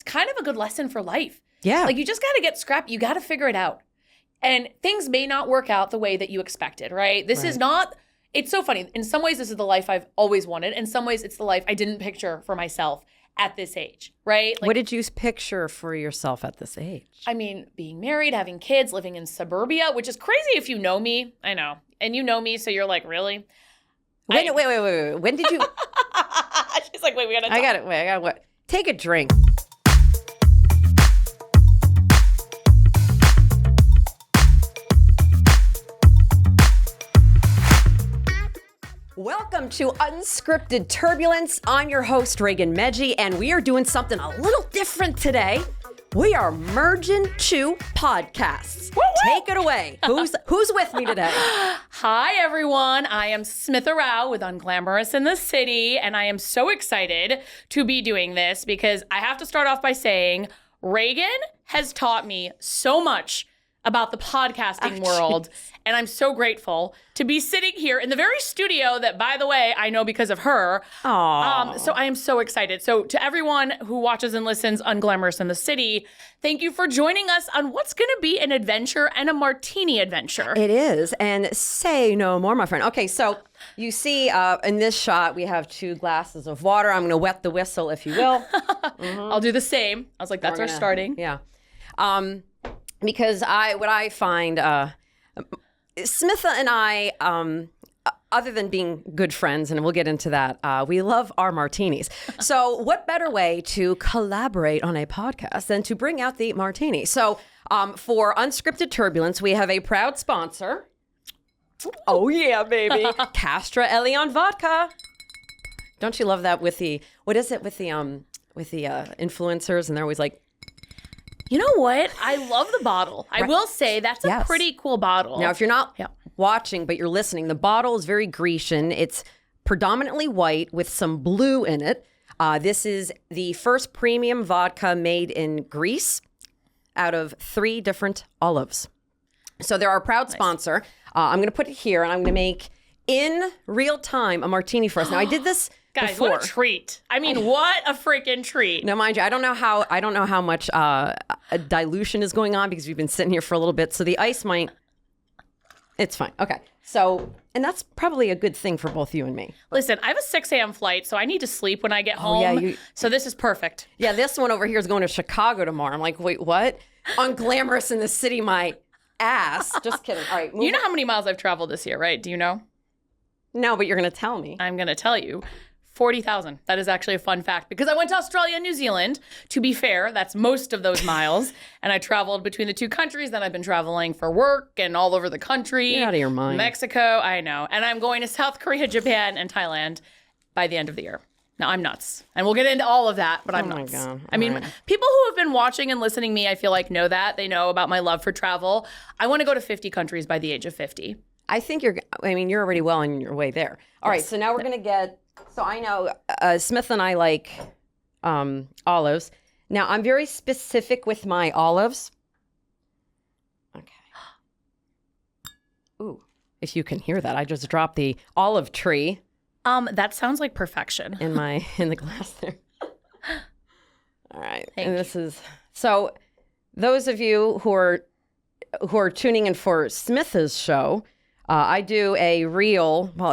kind of a good lesson for life. Yeah. Like, you just got to get scrappy. You got to figure it out. And things may not work out the way that you expected, right? This is not, it's so funny. In some ways, this is the life I've always wanted. In some ways, it's the life I didn't picture for myself at this age, right? Like, what did you picture for yourself at this age? I mean, being married, having kids, living in suburbia, which is crazy if you know me. I know. And you know me, so you're like, really? Wait. When did you? She's like, wait, we got to talk. I got it. What? Take a drink. Welcome to Unscripted Turbulence. I'm your host, Raegan Medgie, and we are doing something a little different today. We are merging two podcasts. Woo-woo! Take it away. Who's with me today? Hi, everyone. I am Smitha Rao with Unglamorous in the City, and I am so excited to be doing this because I have to start off by saying Raegan has taught me so much about the podcasting world, and I'm so grateful to be sitting here in the very studio that, by the way, I know because of her. So I am so excited. So to everyone who watches and listens Unglamorous in the City, thank you for joining us on what's going to be an adventure and a martini adventure. It is, and say no more, my friend. Okay, so you see in this shot, we have 2 glasses of water. I'm going to wet the whistle, if you will. I'll do the same. I was like, that's our starting. Yeah. Because what I find, Smitha and I, other than being good friends, and we'll get into that, we love our martinis. So what better way to collaborate on a podcast than to bring out the martini? So for Unscripted Turbulence, we have a proud sponsor. Oh yeah, baby. Castra Elion Vodka. Don't you love that with the, what is it with the influencers, and they're always like, you know what? I love the bottle. I will say that's a pretty cool bottle. Now, if you're not watching, but you're listening, the bottle is very Grecian. It's predominantly white with some blue in it. This is the first premium vodka made in Greece out of 3 different olives. So they're our proud sponsor. I'm going to put it here, and I'm going to make, in real time, a martini for us. Now, I did this Guys, before. What a treat. I mean, what a freaking treat. Now, mind you, I don't know how much dilution is going on because we've been sitting here for a little bit. So the ice might, it's fine. Okay. So, and that's probably a good thing for both you and me. Listen, I have a 6 a.m. flight, so I need to sleep when I get home. Yeah, so this is perfect. Yeah, this one over here is going to Chicago tomorrow. I'm like, wait, what? Unglamorous in the City, my ass. Just kidding. All right. You know how many miles I've traveled this year, right? Do you know? No, but you're going to tell me. I'm going to tell you. 40,000. That is actually a fun fact because I went to Australia and New Zealand. To be fair, that's most of those miles. And I traveled between the 2 countries. Then I've been traveling for work and all over the country. You're out of your mind. Mexico, I know. And I'm going to South Korea, Japan, and Thailand by the end of the year. Now, I'm nuts. And we'll get into all of that, but I'm nuts. My God. I mean, people who have been watching and listening to me, I feel like know that. They know about my love for travel. I want to go to 50 countries by the age of 50. I think you're already well on your way there. All right, so now we're going to get... So I know Smith and I like olives. Now, I'm very specific with my olives. Okay. Ooh, if you can hear that, I just dropped the olive tree. That sounds like perfection. In the glass there. All right. Thank you. This is, so those of you who are tuning in for Smitha's show, I do a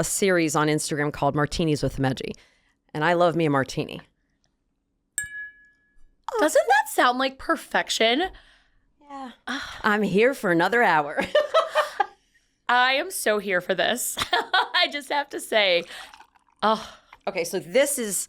series on Instagram called Martinis with Medgie. And I love me a martini. Doesn't that sound like perfection? Yeah. I'm here for another hour. I am so here for this. I just have to say. Oh. Okay, so this is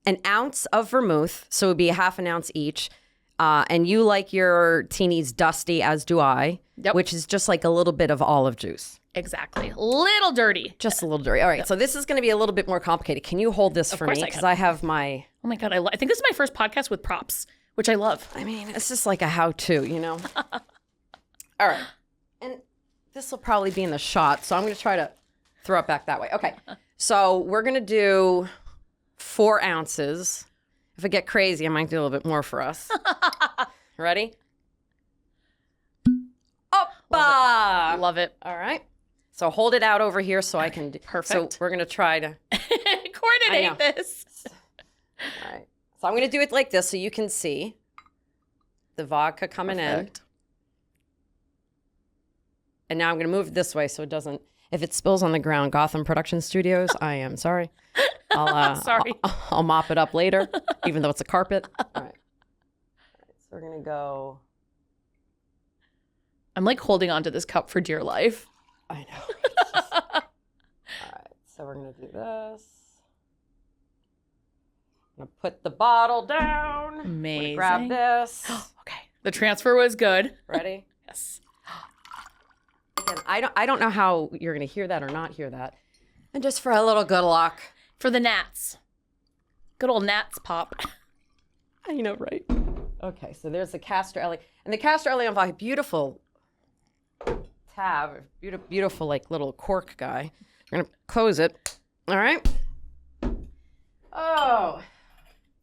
an ounce of vermouth. So it would be 1/2 ounce each. And you like your teenies dusty, as do I, which is just like a little bit of olive juice. Exactly. Little dirty. Just a little dirty. All right. So this is going to be a little bit more complicated. Can you hold this for me? Because I have my... Oh my God. I think this is my first podcast with props, which I love. I mean, it's just like a how-to, you know? All right. And this will probably be in the shot. So I'm going to try to throw it back that way. Okay. So we're going to do 4 ounces. If I get crazy, I might do a little bit more for us. Ready? Oppa! Love it. All right. So hold it out over here so I can... Perfect. So we're going to try to... Coordinate this. All right. So I'm going to do it like this so you can see. the vodka coming in. And now I'm going to move it this way so it doesn't, if it spills on the ground, Gotham Production Studios, I am sorry. Sorry. I'll mop it up later, even though it's a carpet. All right. So we're going to go. I'm like holding on to this cup for dear life. I know. All right. So we're going to do this. I'm going to put the bottle down. Amazing. Grab this. Okay. The transfer was good. Ready? Yes. Again, I don't know how you're going to hear that or not hear that. And just for a little good luck. For the gnats. Good old gnats pop. I know, right? Okay, so there's the castor oil. And the castor oil vodka, beautiful tab, beautiful like little cork guy. We're going to close it. All right. Oh,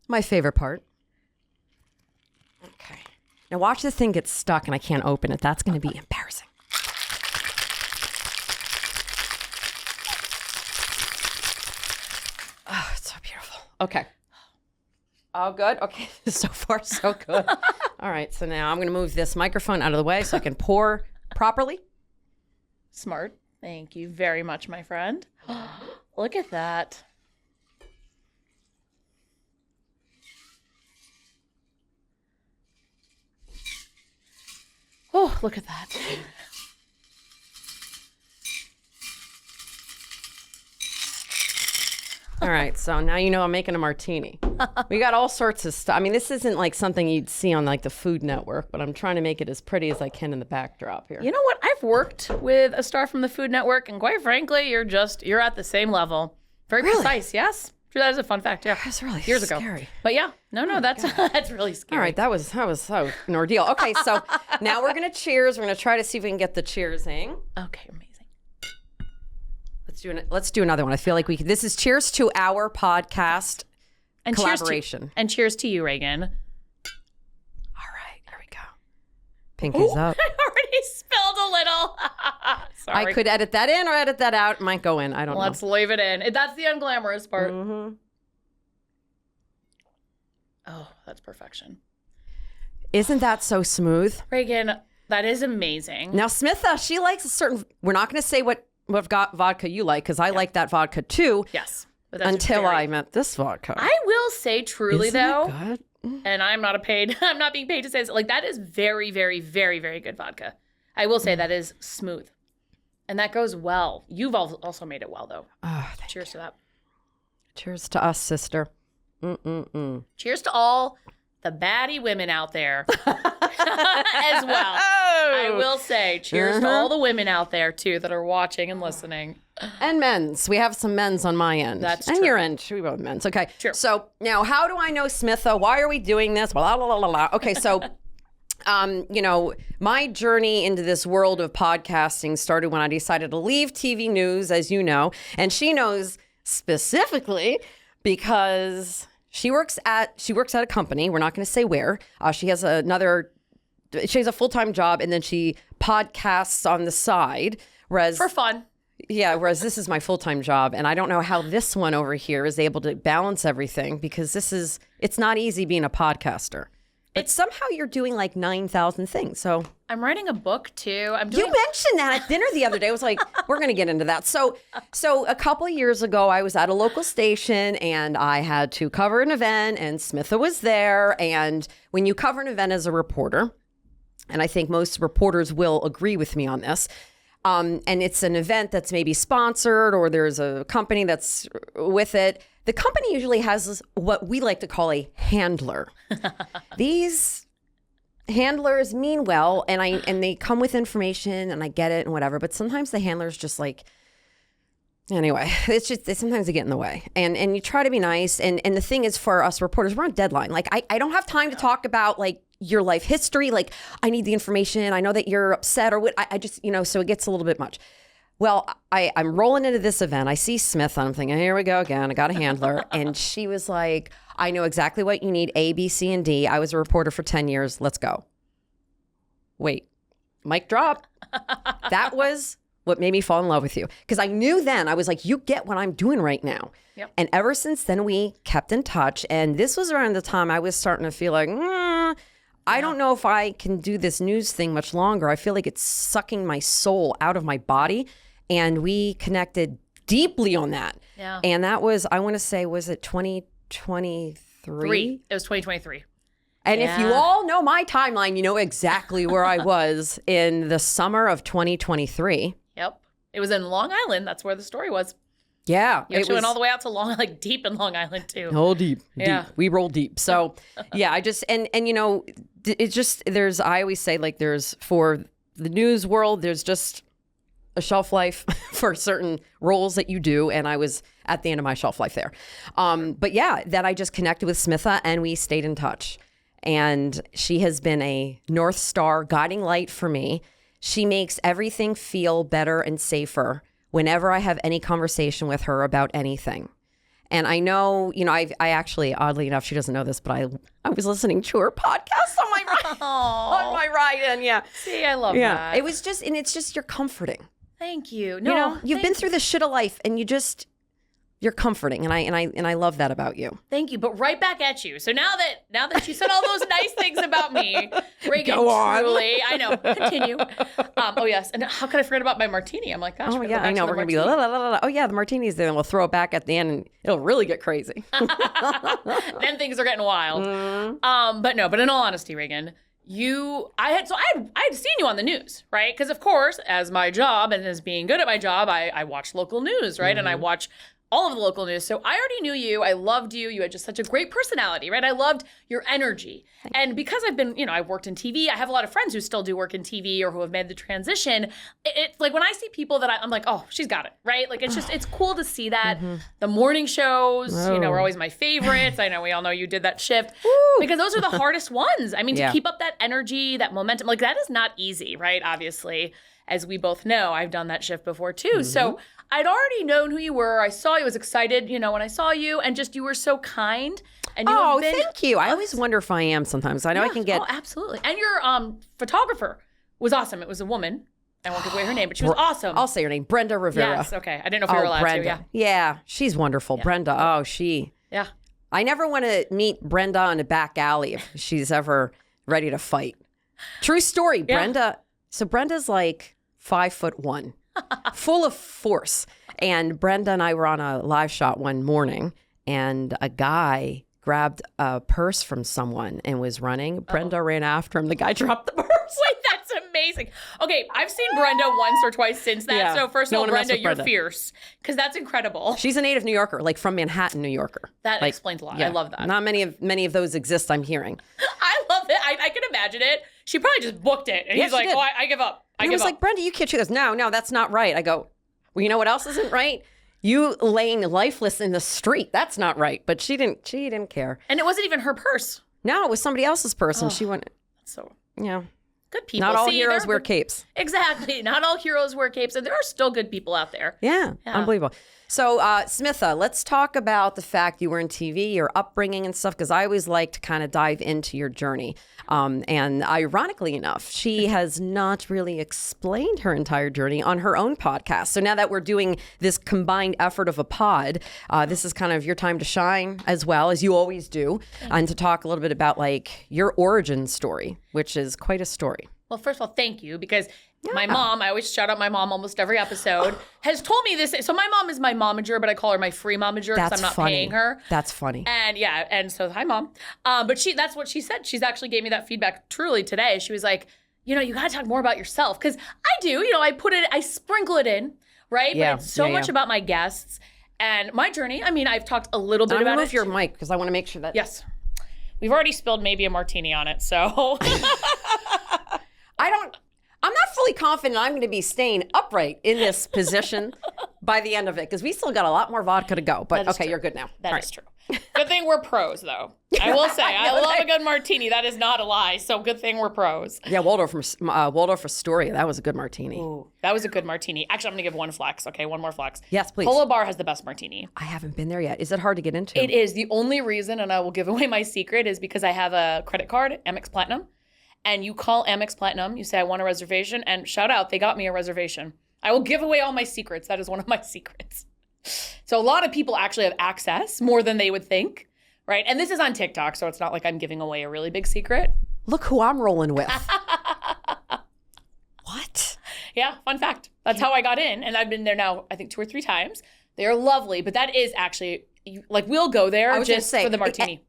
my favorite part. Okay. Now watch this thing get stuck and I can't open it. That's going to be embarrassing. Oh, it's so beautiful. Okay. Oh, good. Okay. So far, so good. All right. So now I'm going to move this microphone out of the way so I can pour properly. Smart. Thank you very much, my friend. Look at that. Oh, look at that. All right, so now you know I'm making a martini. We got all sorts of stuff. I mean, this isn't like something you'd see on like the Food Network, but I'm trying to make it as pretty as I can in the backdrop here. You know what? I've worked with a star from the Food Network, and quite frankly, you're at the same level. Very precise, yes. That is a fun fact, yeah. That's really years scary. ago. But yeah, that's really scary. All right, that was so an ordeal. Okay, so now we're gonna cheers. We're gonna try to see if we can get the cheersing. Okay, amazing. Let's do another one. I feel like this is cheers to our podcast and collaboration. Cheers to you, Raegan. All right, here we go. Pinkies up. I already spilled a little. Sorry. I could edit that in or edit that out. It might go in. I don't know. Let's leave it in. That's the unglamorous part. Mm-hmm. Oh, that's perfection. Isn't that so smooth? Raegan, that is amazing. Now, Smitha, she likes a certain, we're not going to say what vodka you like, because I like that vodka too. Yes. But until I met this vodka. I will say truly, Isn't though, it good? And I'm not being paid to say this, like that is very, very, very, very good vodka. I will say that is smooth. And that goes well. You've also made it well, though. Oh, cheers to that. Cheers to us, sister. Mm-mm-mm. Cheers to all the baddie women out there as well. I will say cheers to all the women out there, too, that are watching and listening. And men's. We have some men's on my end. That's and true. your end. We both men's. Okay. True. So now, how do I know Smitha? Why are we doing this? Blah, blah, blah, blah, blah. Okay, so... my journey into this world of podcasting started when I decided to leave TV news, as you know, and she knows specifically because she works at a company. We're not going to say where. She has a full-time job, and then she podcasts on the side. Whereas for fun. Yeah, whereas this is my full-time job, and I don't know how this one over here is able to balance everything, because it's not easy being a podcaster. But somehow you're doing like 9,000 things. So I'm writing a book too. You mentioned that at dinner the other day. I was like, we're going to get into that. So a couple of years ago, I was at a local station and I had to cover an event, and Smitha was there. And when you cover an event as a reporter, and I think most reporters will agree with me on this, and it's an event that's maybe sponsored or there's a company that's with it, the company usually has what we like to call a handler. These handlers mean well, and they come with information, and I get it and whatever. But sometimes the handler's just like, anyway, sometimes they get in the way. And you try to be nice. And the thing is, for us reporters, we're on deadline. Like I don't have time to talk about like your life history. Like I need the information. I know that you're upset or what. I just, so it gets a little bit much. Well, I'm rolling into this event. I see Smith, and I'm thinking, here we go again. I got a handler. And she was like, I know exactly what you need, A, B, C, and D. I was a reporter for 10 years. Let's go. Wait, mic drop. That was what made me fall in love with you. Because I knew then, I was like, you get what I'm doing right now. Yep. And ever since then, we kept in touch. And this was around the time I was starting to feel like, I don't know if I can do this news thing much longer. I feel like it's sucking my soul out of my body. And we connected deeply on that. Yeah. And that was, I want to say, was it 2023? It was 2023. And if you all know my timeline, you know exactly where I was in the summer of 2023. Yep. It was in Long Island. That's where the story was. Yeah. You actually went all the way out to like deep in Long Island too. Oh, deep. Yeah. Deep. We roll deep. So yeah, I just, and you know, it's just, I always say like for the news world, there's just a shelf life for certain roles that you do. And I was at the end of my shelf life there. But yeah, that I just connected with Smitha and we stayed in touch. And she has been a North Star guiding light for me. She makes everything feel better and safer whenever I have any conversation with her about anything. And I know, you know, I actually, oddly enough, she doesn't know this, but I was listening to her podcast on my ride, on my ride in. Yeah. See, I love that. It was just, and it's just, you're comforting. Thank you. No, you know, you've been through the shit of life and you're comforting, and I love that about you. Thank you, but right back at you. So now that you said all those nice things about me, Raegan, Go on. truly, I know. Continue. Oh yes, and how could I forget about my martini? I'm like, gosh. Oh yeah, I know. We're gonna be oh yeah, the martini's there, and we'll throw it back at the end, and it'll really get crazy. Then things are getting wild. But in all honesty, Raegan, I had seen you on the news, right? Because of course, as my job and as being good at my job, I watch local news, right? And I watch all of the local news. So I already knew you. I loved you. You had just such a great personality, right? I loved your energy. And because I've been, I've worked in TV, I have a lot of friends who still do work in TV or who have made the transition. It's like when I see people that I'm like, oh, she's got it, right? Like it's cool to see that. The morning shows, are always my favorites. I know we all know you did that shift because those are the hardest ones. I mean, to keep up that energy, that momentum, like that is not easy, right? Obviously, as we both know, I've done that shift before too. So I'd already known who you were. I saw you, I was excited, when I saw you, and just you were so kind. And thank you. I always wonder if I am sometimes. I know I can get. Oh, absolutely. And your photographer was awesome. It was a woman. I won't give away her name, but she was awesome. I'll say her name, Brenda Rivera. Yes, okay. I didn't know if you were allowed Brenda. to. Yeah, she's wonderful. Yeah. Brenda, Yeah. I never want to meet Brenda in a back alley if she's ever ready to fight. True story, Brenda. So Brenda's like 5'1", full of force. And Brenda and I were on a live shot one morning, and a guy grabbed a purse from someone and was running. Brenda ran after him. The guy dropped the purse. Wait, that's amazing. Okay, I've seen Brenda once or twice since that. Yeah. So first of all, Brenda, you're fierce because that's incredible. She's a native New Yorker, like from Manhattan, New Yorker. That explains a lot. Yeah. I love that. Not many of those exist, I'm hearing. I love it. I can imagine it. She probably just booked it. And he's like, oh, I give up. I was like, Brenda, you can't. She goes, no, that's not right. I go, well, you know what else isn't right? You laying lifeless in the street. That's not right. But she didn't care. And it wasn't even her purse. No, it was somebody else's purse. And she went, so good people. Not all heroes wear capes. Exactly. Not all heroes wear capes. And there are still good people out there. Yeah. Unbelievable. So, Smitha, let's talk about the fact you were in TV, your upbringing and stuff, because I always like to kind of dive into your journey. And ironically enough, she has not really explained her entire journey on her own podcast. So now that we're doing this combined effort of a pod, this is kind of your time to shine as well, as you always do, and to talk a little bit about like your origin story, which is quite a story. Well, first of all, thank you, because my mom, I always shout out my mom almost every episode, has told me this. So my mom is my momager, but I call her my free momager because I'm not paying her. That's funny. And so hi, Mom. But that's what she said. She's actually gave me that feedback truly today. She was like, you got to talk more about yourself. Because I do, I sprinkle it in, right? Yeah, but it's so much about my guests and my journey. I mean, I've talked a little bit about it. Move your mic because I want to make sure that. Yes. We've already spilled maybe a martini on it, so. I'm not fully confident I'm going to be staying upright in this position by the end of it because we still got a lot more vodka to go. But okay, you're good now. That is true. Good thing we're pros, though. I will say, I love a good martini. That is not a lie. So good thing we're pros. Yeah, Waldorf Astoria. That was a good martini. Ooh, that was a good martini. Actually, I'm going to give one flex. Okay, one more flex. Yes, please. Polo Bar has the best martini. I haven't been there yet. Is it hard to get into? It is. The only reason, and I will give away my secret, is because I have a credit card, Amex Platinum. And you call Amex Platinum, you say, I want a reservation, and shout out, they got me a reservation. I will give away all my secrets. That is one of my secrets. So a lot of people actually have access, more than they would think, right? And this is on TikTok, so it's not like I'm giving away a really big secret. look who I'm rolling with. What? Yeah, fun fact. That's how I got in. And I've been there now, I think 2 or 3 times. They're lovely, but that is actually, like, we'll go there just for the martini.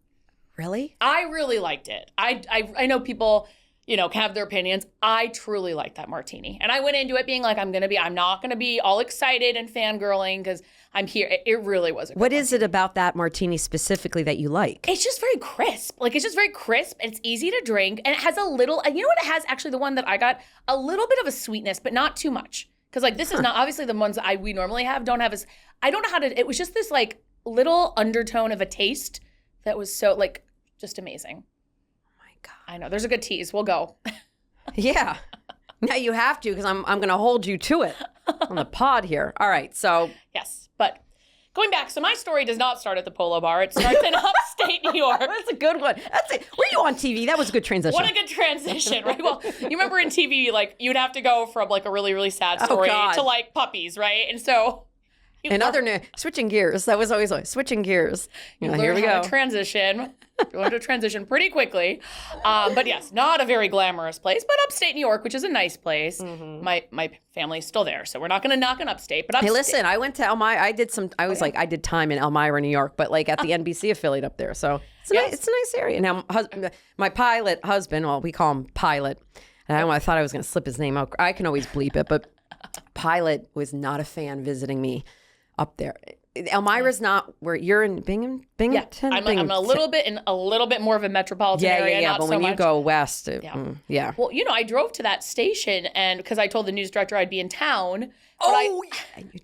Really? I really liked it. I know people, can have their opinions. I truly liked that martini. And I went into it being like, I'm not going to be all excited and fangirling because I'm here. It really was a good What is it about that martini specifically that you like? It's just very crisp. Like, it's just very crisp and it's easy to drink. And it has a little, and you know what it has? Actually, the one that I got, a little bit of a sweetness, but not too much. Because, like, this is not, obviously the ones that we normally have don't have as, I don't know how to, it was just this, like, little undertone of a taste that was so, like, just amazing. Oh my God. I know. There's a good tease. We'll go. Yeah. Now you have to, because I'm going to hold you to it on the pod here. All right. So. Yes. But going back, so my story does not start at the Polo Bar. It starts in upstate New York. That's a good one. That's it. Were you on TV? That was a good transition. What a good transition, right? Well, you remember in TV, like, you'd have to go from, like, a really, really sad story to, like, puppies, right? And so... switching gears. That was always switching gears. Here we go. Transition. You learn to transition pretty quickly. But yes, not a very glamorous place, but upstate New York, which is a nice place. Mm-hmm. My family's still there, so we're not going to knock on upstate. But upstate. Hey, listen, I went to Elmira. I did time in Elmira, New York, but like at the NBC affiliate up there. So it's a nice area. Now, my pilot husband, well, we call him Pilot. And I thought I was going to slip his name out. I can always bleep it, but Pilot was not a fan visiting me up there. Elmira's not where you're in Binghamton. Yeah, I'm a little bit more of a metropolitan area. Yeah. Not But so when you much. go west, yeah. Well, I drove to that station, and because I told the news director I'd be in town.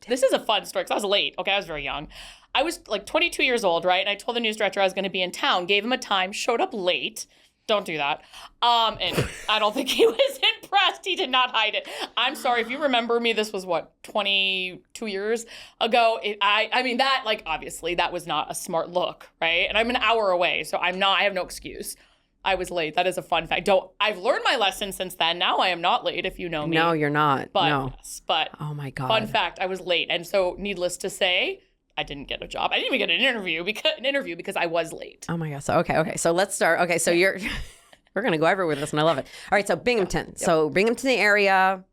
This is a fun story because I was late. Okay, I was very young. I was like 22 years old, right? And I told the news director I was going to be in town. Gave him a time. Showed up late. Don't do that. And I don't think he was impressed. He did not hide it. I'm sorry. If you remember me, this was 22 years ago. I mean, that, like, obviously that was not a smart look, right? And I'm an hour away, so I have no excuse. I was late. That is a fun fact. I've learned my lesson since then. Now I am not late, if you know me. No, you're not. But, no. Yes, but oh my God. Fun fact, I was late. And so needless to say, I didn't get a job. I didn't even get an interview because I was late. Oh my gosh. So, okay. So let's start. Okay. So we're going to go everywhere with this and I love it. All right. So Binghamton. Yep. So Binghamton, the area,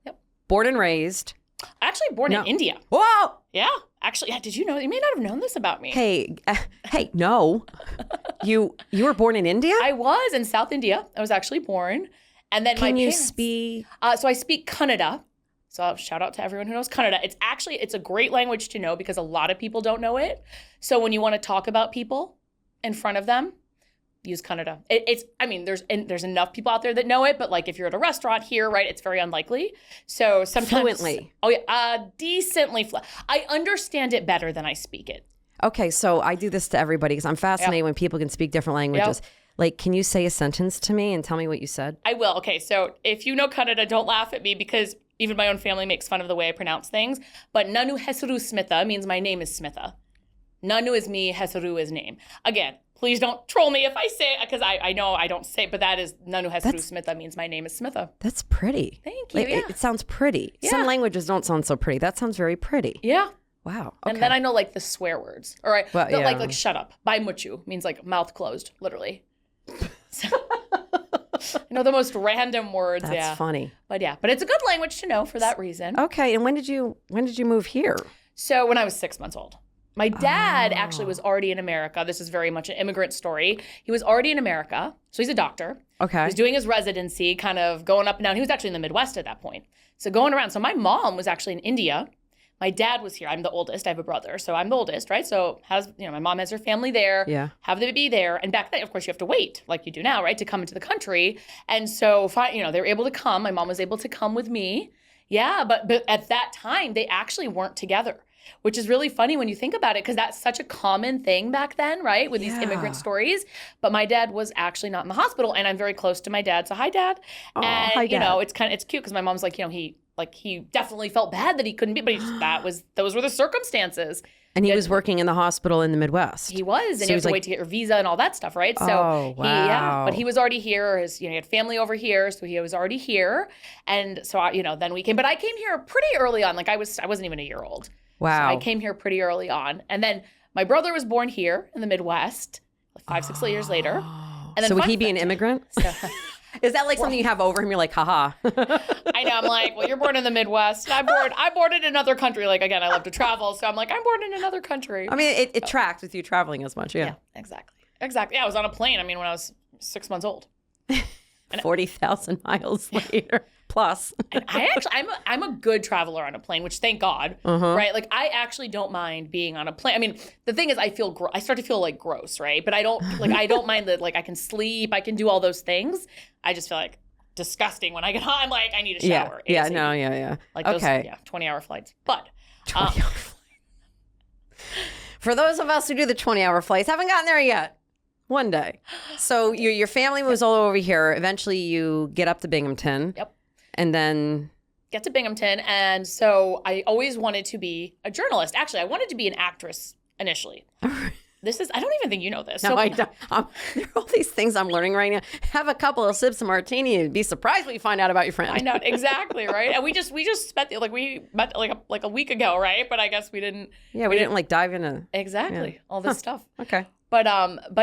born and raised. Actually born in India. Whoa. Yeah. Actually, did you know? You may not have known this about me. Hey, no. You were born in India? I was in South India. I was actually born. And then Can you speak? So I speak Kannada. So shout out to everyone who knows Kannada. It's a great language to know because a lot of people don't know it. So when you want to talk about people in front of them, use Kannada. There's enough people out there that know it, but like if you're at a restaurant here, right, it's very unlikely. So sometimes fluently. Oh yeah, decently. I understand it better than I speak it. Okay, so I do this to everybody because I'm fascinated when people can speak different languages. Yep. Like, can you say a sentence to me and tell me what you said? I will. Okay, so if you know Kannada, don't laugh at me because even my own family makes fun of the way I pronounce things. But Nanu Hesaru Smitha means my name is Smitha. Nanu is me, Hesaru is name. Again, please don't troll me if I say it because I know I don't say it, but that is Nanu Hesaru Smitha means my name is Smitha. That's pretty. Thank you. It sounds pretty. Yeah. Some languages don't sound so pretty. That sounds very pretty. Yeah. Wow. Okay. And then I know like the swear words. All right. Like shut up. Bai muchu means like mouth closed, literally. So, the most random words. That's funny. But it's a good language to know for that reason. Okay. And when did you move here? So when I was 6 months old. My dad actually was already in America. This is very much an immigrant story. He was already in America. So he's a doctor. Okay. He was doing his residency, kind of going up and down. He was actually in the Midwest at that point. So going around. So my mom was actually in India. My dad was here. I'm the oldest. I have a brother. So I'm the oldest, right? So my mom has her family there. Yeah. Have the baby there. And back then, of course, you have to wait like you do now, right? To come into the country. And so, they were able to come. My mom was able to come with me. Yeah. But at that time, they actually weren't together, which is really funny when you think about it, because that's such a common thing back then, right? With these immigrant stories. But my dad was actually not in the hospital. And I'm very close to my dad. So hi, Dad. Oh, and, hi, Dad. it's cute because my mom's like, he definitely felt bad that he couldn't be, but those were the circumstances. And he was working in the hospital in the Midwest. He was, and you have to wait to get your visa and all that stuff, right? So wow. But he was already here. He had family over here, so he was already here. And so then we came. But I came here pretty early on. Like I wasn't even a year old. Wow. So I came here pretty early on, and then my brother was born here in the Midwest, 5-6 years later. And then would he be an fact, immigrant? Is that like something you have over him? You're like, haha. I know. I'm like, well, you're born in the Midwest. I'm born in another country. Like, again, I love to travel. So I'm like, I'm born in another country. I mean, it tracks with you traveling as much. Yeah, exactly. Yeah, I was on a plane. I mean, when I was 6 months old. 40,000 miles later plus. And I'm a good traveler on a plane, which thank God, right? Like I actually don't mind being on a plane. I mean, the thing is, I start to feel like gross, right? But I don't mind that. Like I can sleep, I can do all those things. I just feel like disgusting when I get home. I'm like, I need a shower. Yeah, yeah. Like those, 20-hour flights. But 20-hour flights. For those of us who do the 20-hour flights, haven't gotten there yet. One day. So your family was all over here. Eventually you get up to Binghamton. Yep. And then get to Binghamton. And so I always wanted to be a journalist. Actually, I wanted to be an actress initially. I don't even think you know this. No, I don't. There are all these things I'm learning right now. Have a couple of sips of martini and be surprised what you find out about your friend. I know, exactly, right? And we just spent, we met like a week ago, right? But I guess we didn't. Yeah, we didn't like dive into. Exactly. All this stuff. Okay. But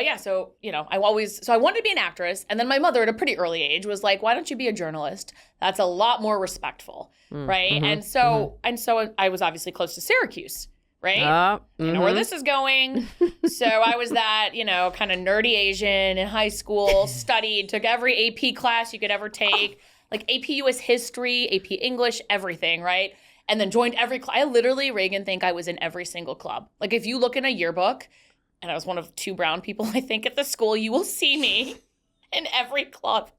yeah, so, I wanted to be an actress. And then my mother at a pretty early age was like, why don't you be a journalist? That's a lot more respectful, right? And so I was obviously close to Syracuse, right? You know where this is going. So I was that, kind of nerdy Asian in high school, studied, took every AP class you could ever take, like AP US History, AP English, everything, right? And then joined every class. I literally, Raegan, think I was in every single club. Like if you look in a yearbook, and I was one of 2 brown people, I think, at the school, you will see me in every club,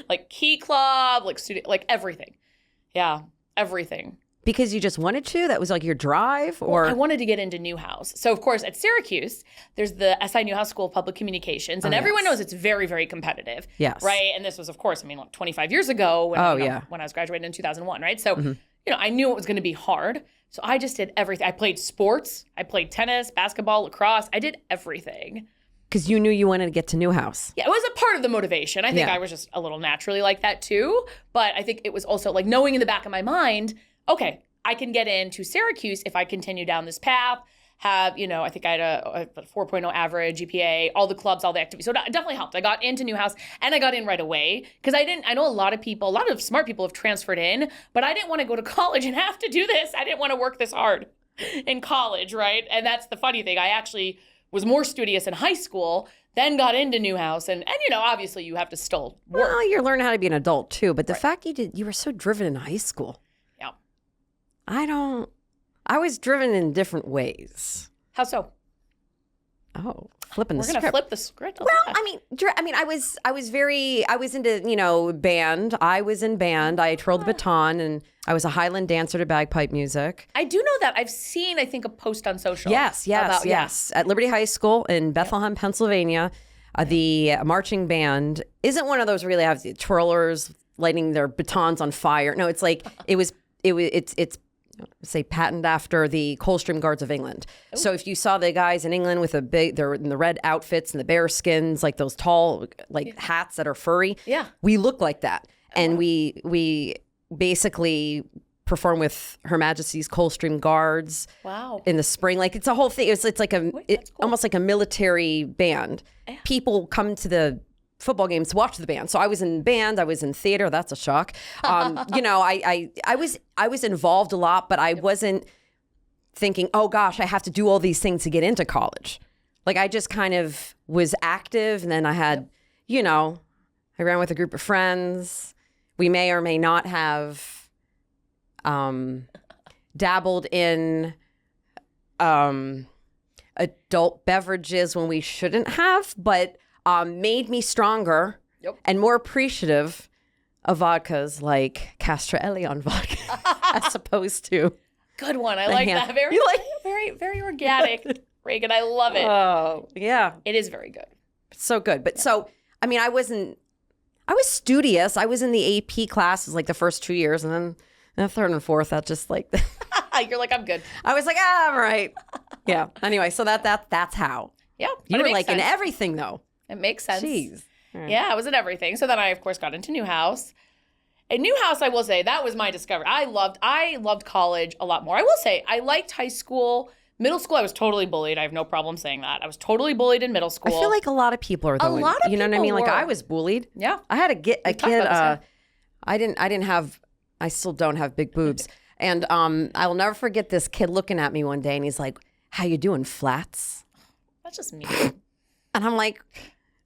like Key Club, like student, like everything. Yeah, everything. Because you just wanted to? That was like your drive? Or I wanted to get into Newhouse. So, of course, at Syracuse, there's the SI Newhouse School of Public Communications, and everyone knows it's very, very competitive. Yes. Right? And this was, of course, 25 years ago when I was graduating in 2001, right? So, I knew it was going to be hard. So I just did everything. I played sports. I played tennis, basketball, lacrosse. I did everything. Because you knew you wanted to get to Newhouse. Yeah, it was a part of the motivation. I think I was just a little naturally like that too. But I think it was also like knowing in the back of my mind, okay, I can get into Syracuse if I continue down this path. Have, I think I had a 4.0 average GPA, all the clubs, all the activities. So it definitely helped. I got into Newhouse and I got in right away because I know a lot of smart people have transferred in, but I didn't want to go to college and have to do this. I didn't want to work this hard in college, right? And that's the funny thing. I actually was more studious in high school, then got into Newhouse. And obviously you have to still work. Well, you're learning how to be an adult too. But the fact you were so driven in high school. Yeah. I was driven in different ways. How so? Oh, flipping the script. We're gonna flip the script. Well, I was into band. I was in band. I twirled the baton, and I was a Highland dancer to bagpipe music. I do know that. I've seen, I think, a post on social. Yes. At Liberty High School in Bethlehem, Pennsylvania, the marching band isn't one of those where they have the twirlers lighting their batons on fire. No, it's like it's say patterned after the Coldstream Guards of England. Ooh. So if you saw the guys in England with they're in the red outfits and the bear skins, like those tall hats that are furry. Yeah. We look like that. And we basically perform with Her Majesty's Coldstream Guards. Wow. In the spring. Like it's a whole thing. It's like almost like a military band. Yeah. People come to the football games to watch the band. So I was in band, I was in theater. That's a shock. I was involved a lot, but I wasn't thinking, oh gosh, I have to do all these things to get into college. Like I just kind of was active, and then I had, I ran with a group of friends. We may or may not have dabbled in adult beverages when we shouldn't have, but made me stronger and more appreciative of vodkas like Castra Elion vodka as opposed to good one. I like that. Very, very organic. Raegan, I love it. Oh, yeah. It is very good. So good. But I was studious. I was in the AP classes like the first 2 years, and then the third and fourth, that just like you're like, I'm good. I was like, I'm right. Yeah. Anyway, so that's how. Yeah. You were like in everything though. It makes sense. Jeez. Yeah, I was in everything. So then I, of course, got into Newhouse. In Newhouse, I will say, that was my discovery. I loved college a lot more. I will say, I liked high school Middle school, I was totally bullied. I have no problem saying that. I was totally bullied in middle school. I feel like a lot of people are A lot of you know what I mean? people Like I were. was bullied. Yeah. I had a kid. about this, I didn't have. I still don't have big boobs. And I will never forget this kid looking at me one day, and he's like, "How you doing, flats?" That's just me. And I'm like,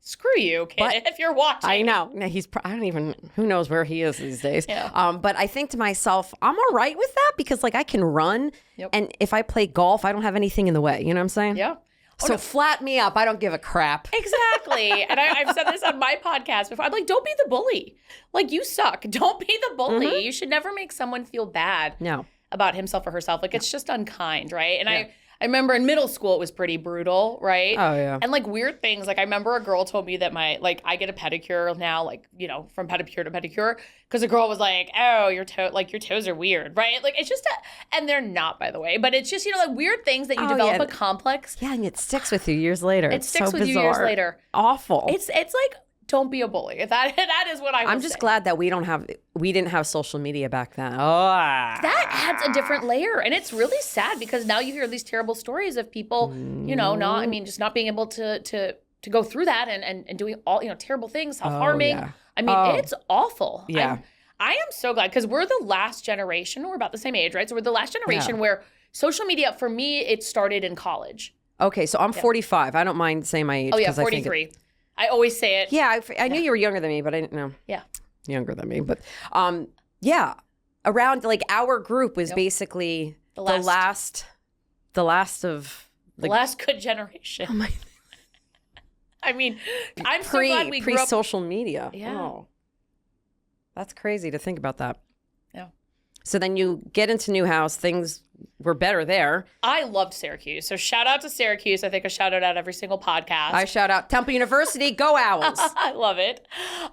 Screw you, kid, But if you're watching. I know. No, I don't even, who knows where he is these days. Yeah. But I think to myself, I'm all right with that because like I can run. Yep. And if I play golf, I don't have anything in the way. You know what I'm saying? Yeah. So flat me up. I don't give a crap. Exactly. And I've said this on my podcast before. I'm like, don't be the bully. Like, you suck. Don't be the bully. Mm-hmm. You should never make someone feel bad No. about himself or herself. Like, it's just unkind, right? And I remember in middle school, it was pretty brutal, right? Oh, yeah. And like weird things. Like I remember a girl told me that I get a pedicure now, like, you know, from pedicure to pedicure. Because a girl was like, oh, your toes are weird, right? Like it's just, and they're not, by the way. But it's just, you know, like weird things that you develop a complex. Yeah, and it sticks with you years later. It It's sticks so with you years bizarre. later. Awful. It's like, don't be a bully. That is what I would I'm just say. glad that we didn't have social media back then. That adds a different layer. And it's really sad because now you hear these terrible stories of people, you know, just not being able to go through that and doing all, you know, terrible things, self-harming. yeah. I mean, it's awful. Yeah. I am so glad because we're the last generation, we're about the same age, right? So we're the last generation where social media, for me, it started in college. Okay, so I'm 45. I don't mind saying my age. Oh, yeah, 'cause I think 43. I always say it. Yeah, I knew you were younger than me, but I didn't know. Yeah. Younger than me, but yeah, around like our group was basically the last of the last good generation. Oh my! I mean, I'm so glad we grew up. Pre-social media. Yeah. Oh, that's crazy to think about that. Yeah. So then you get into Newhouse, things were better there. I loved Syracuse. So shout out to Syracuse. I think I shout it out every single podcast. I shout out Temple University, go Owls. I love it.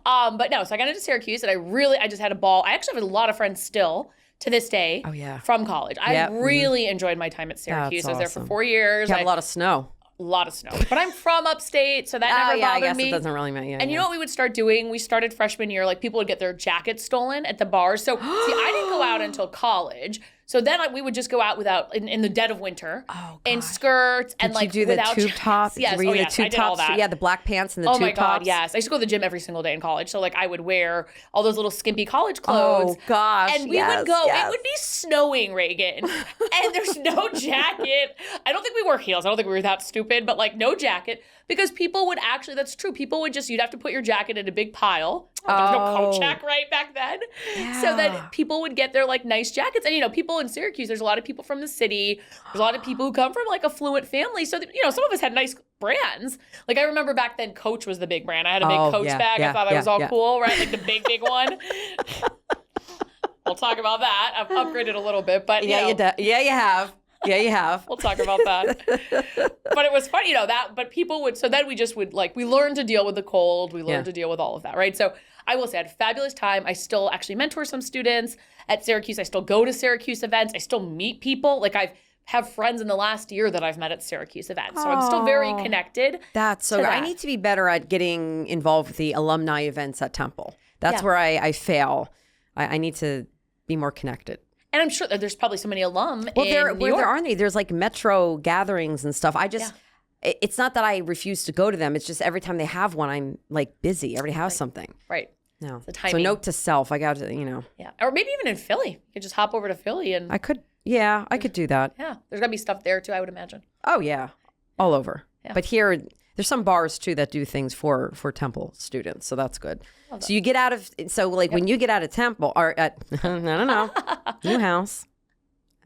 But no, so I got into Syracuse and I just had a ball. I actually have a lot of friends still to this day from college. I really enjoyed my time at Syracuse. That's I was there for awesome. 4 years. You had a lot of snow. A lot of snow. But I'm from upstate, so that never I bothered guess me. it doesn't really matter. Yeah, And you know what we would start doing? We started freshman year, like people would get their jackets stolen at the bars. So see, I didn't go out until college. So then we would just go out without in the dead of winter in skirts and Did like you do the without tube jackets. top? Yes, Were you the yes, tube I did all tops? that. Yeah, the black pants and the Oh tube my God, tops. yes. I used to go to the gym every single day in college. So like I would wear all those little skimpy college clothes. Oh gosh, And we would go, it would be snowing, Raegan. And there's no jacket. I don't think we wore heels. I don't think we were that stupid, but like no jacket. Because people would actually, that's true. People would you'd have to put your jacket in a big pile. There was no coat check right back then. So that people would get their like nice jackets. And you know, people in Syracuse, there's a lot of people from the city. There's a lot of people who come from like affluent families. So that, you know, some of us had nice brands. Like I remember back then Coach was the big brand. I had a big Coach bag. I thought that was all cool, right? Like the big one. We'll talk about that. I've upgraded a little bit, but you have. Yeah, you have. We'll talk about that. But it was funny, you know, but people would, so then we just would we learned to deal with the cold. We learned to deal with all of that, right? So I will say I had a fabulous time. I still actually mentor some students at Syracuse. I still go to Syracuse events. I still meet people. Like I have friends in the last year that I've met at Syracuse events. So I'm still very connected. That's so I need to be better at getting involved with the alumni events at Temple. That's where I fail. I need to be more connected. And I'm sure that there's probably so many alum in New there York. aren't any. There's like metro gatherings and stuff. I just, it's not that I refuse to go to them. It's just every time they have one, I'm like busy. Everybody has something. Right. No. The timing. So note to self, I got to, you know. Yeah. Or maybe even in Philly. You could just hop over to Philly and. I could do that. Yeah. There's got to be stuff there too, I would imagine. Oh, yeah. All over. Yeah. But here, there's some bars too that do things for Temple students. So that's good. So you get out of, when you get out of Temple, or at, no, Newhouse.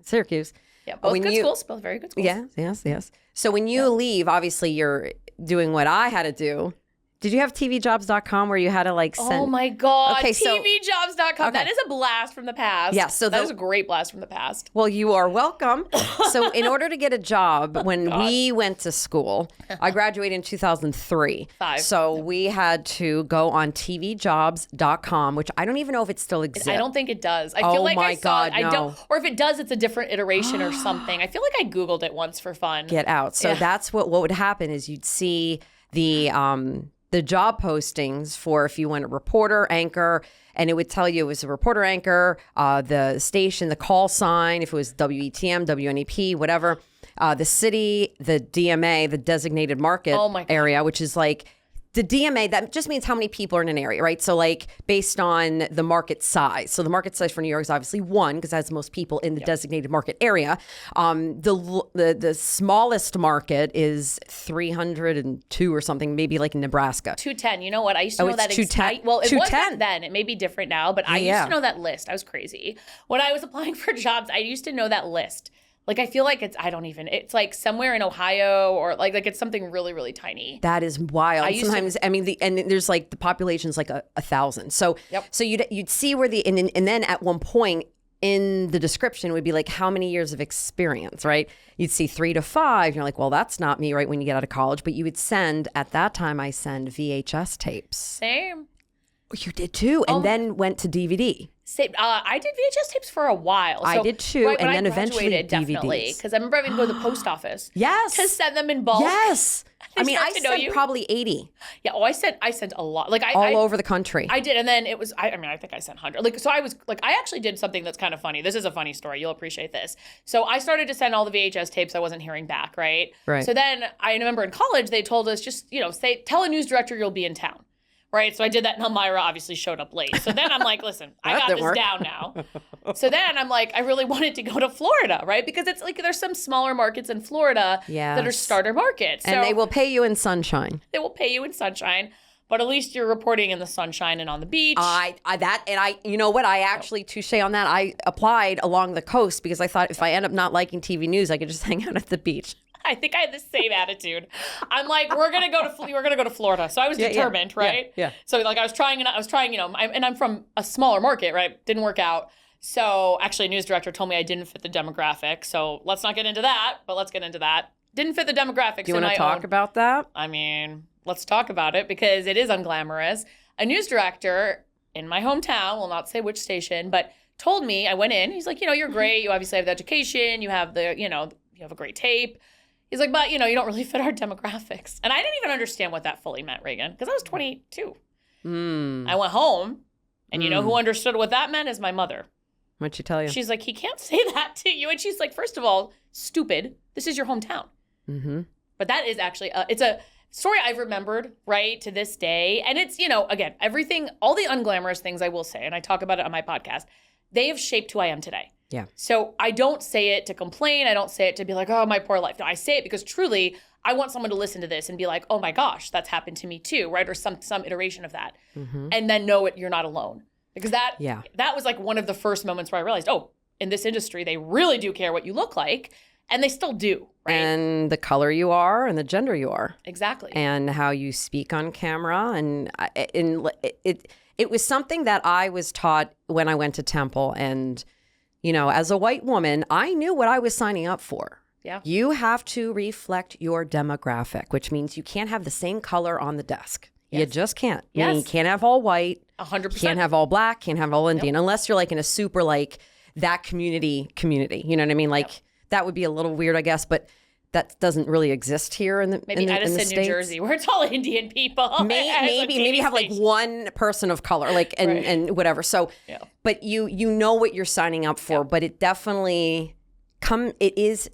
Syracuse. Yeah, both good schools, both very good schools. Yes. So when you leave, obviously you're doing what I had to do. Did you have tvjobs.com where you had to send? Oh my God. Okay, tvjobs.com. That is a blast from the past. Yeah, so that is a great blast from the past. Well, you are welcome. So in order to get a job, when we went to school, I graduated in 2003. So we had to go on tvjobs.com, which I don't even know if it still exists. I don't think it does. I feel like I saw it. No. I don't, or if it does, it's a different iteration or something. I feel like I Googled it once for fun. Get out. So that's what would happen is you'd see the job postings for if you went a reporter, anchor, and it would tell you it was a reporter, anchor, the station, the call sign, if it was WETM, WNEP, whatever. the city, the DMA, the designated market area, which is like the DMA, that just means how many people are in an area, right? So like based on the market size. So the market size for New York is obviously 1 because that's the most people in the designated market area. The smallest market is 302 or something, maybe like in Nebraska. 210. You know what? I used to know that. 210. Well, it wasn't then. It may be different now, but I used to know that list. I was crazy. When I was applying for jobs, I used to know that list. Like, I feel like it's like somewhere in Ohio or like it's something really, really tiny. That is wild. And there's like the population's like 1,000. So, so you'd see where and then at one point in the description would be like, how many years of experience, right? You'd see 3 to 5. You're like, well, that's not me right when you get out of college. But you would at that time, I send VHS tapes. Same. You did too. And then went to DVD. I did VHS tapes for a while. I did too, and then eventually DVDs. Because I remember having to go to the post office. Yes. To send them in bulk. Yes. I sent probably 80. Yeah. Oh, I sent a lot. Like all over the country. I did, and then it was. I think I sent 100. Like, so I was like, I actually did something that's kind of funny. This is a funny story. You'll appreciate this. So I started to send all the VHS tapes I wasn't hearing back. Right. Right. So then I remember in college they told us just tell a news director you'll be in town. Right. So I did that and Elmira obviously showed up late. So then I'm like, listen, I got this down now. So then I'm like, I really wanted to go to Florida, right? Because it's like there's some smaller markets in Florida that are starter markets. And they will pay you in sunshine. They will pay you in sunshine. But at least you're reporting in the sunshine and on the beach. You know what? I actually, touche on that. I applied along the coast because I thought if I end up not liking TV news, I could just hang out at the beach. I think I had the same attitude. I'm like, we're gonna go to Florida. So I was determined, right? Yeah. So like I was trying, and I'm from a smaller market, right? Didn't work out. So actually, a news director told me I didn't fit the demographic. So let's not get into that, but let's get into that. Didn't fit the demographics. You want to talk about that? I mean, let's talk about it because it is unglamorous. A news director in my hometown, will not say which station, but told me, I went in. He's like, you're great. You obviously have the education. You have you have a great tape. He's like, but, you don't really fit our demographics. And I didn't even understand what that fully meant, Raegan, because I was 22. I went home, and you know who understood what that meant is my mother. What'd she tell you? She's like, he can't say that to you. And she's like, first of all, stupid. This is your hometown. Mm-hmm. But that is actually, it's a story I've remembered, right, to this day. And it's, again, everything, all the unglamorous things I will say, and I talk about it on my podcast, they have shaped who I am today. Yeah. So I don't say it to complain. I don't say it to be like, oh, my poor life. No, I say it because truly I want someone to listen to this and be like, oh my gosh, that's happened to me too, right? Or some iteration of that. Mm-hmm. And then know you're not alone. Because that was like one of the first moments where I realized, oh, in this industry, they really do care what you look like. And they still do, right? And the color you are and the gender you are. Exactly. And how you speak on camera. And it was something that I was taught when I went to Temple. And as a white woman, I knew what I was signing up for. Yeah. You have to reflect your demographic, which means you can't have the same color on the desk. Yes. You just can't. Yes. You can't have all white. 100%. Can't have all black. Can't have all Indian. Unless you're like in a super like that community. You know what I mean? Like that would be a little weird, I guess. But that doesn't really exist here in the maybe Edison, in the New Jersey, where it's all Indian people. Maybe have like one person of color, like and whatever. So, but you know what you're signing up for. But it definitely it's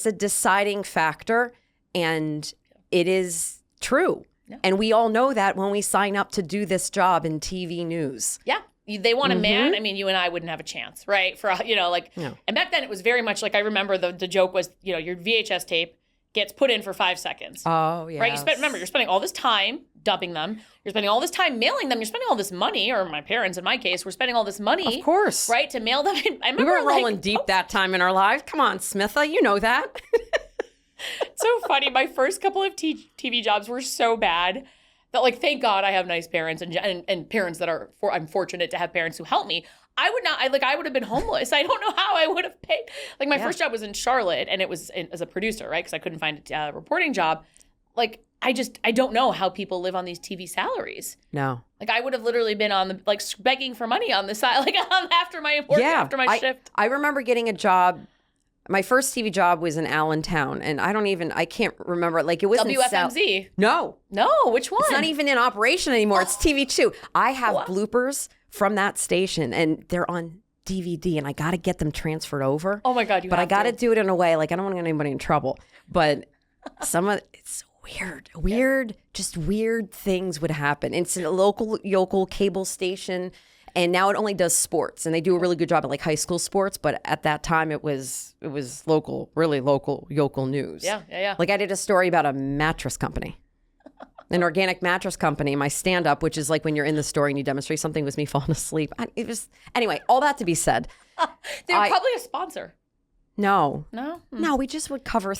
a deciding factor, and it is true. Yeah. And we all know that when we sign up to do this job in TV news. Yeah. They want a man. I mean, you and I wouldn't have a chance, right? For and back then it was very much like I remember the joke was, your VHS tape gets put in for 5 seconds. Oh, yeah. Right? Remember, you're spending all this time dubbing them. You're spending all this time mailing them. You're spending all this money, or my parents in my case were spending all this money. Of course. Right? To mail them. I remember, we were rolling deep that time in our lives. Come on, Smitha, you know that. It's so funny. My first couple of TV jobs were so bad. That thank God I have nice parents and parents that I'm fortunate to have parents who help me. I would have been homeless. I don't know how I would have paid. My first job was in Charlotte, and it was as a producer, right? Because I couldn't find a reporting job. I don't know how people live on these TV salaries. No. I would have literally been on the begging for money on the side, after my work, after my shift. I remember getting a job. My first TV job was in Allentown, and I can't remember. It wasn't WFMZ. No, which one? It's not even in operation anymore. It's TV2. I have bloopers from that station, and they're on DVD and I got to get them transferred over. Oh my God, you But I have got to to do it in a way, like I don't want to get anybody in trouble. But it's just weird things would happen. It's a local cable station. And now it only does sports, and they do a really good job at like high school sports. But at that time, it was local, really local news. Yeah. Like I did a story about a mattress company, an organic mattress company. My stand-up, which is like when you're in the store and you demonstrate something, was me falling asleep. Anyway. All that to be said, They were probably a sponsor. No. No, we just would cover,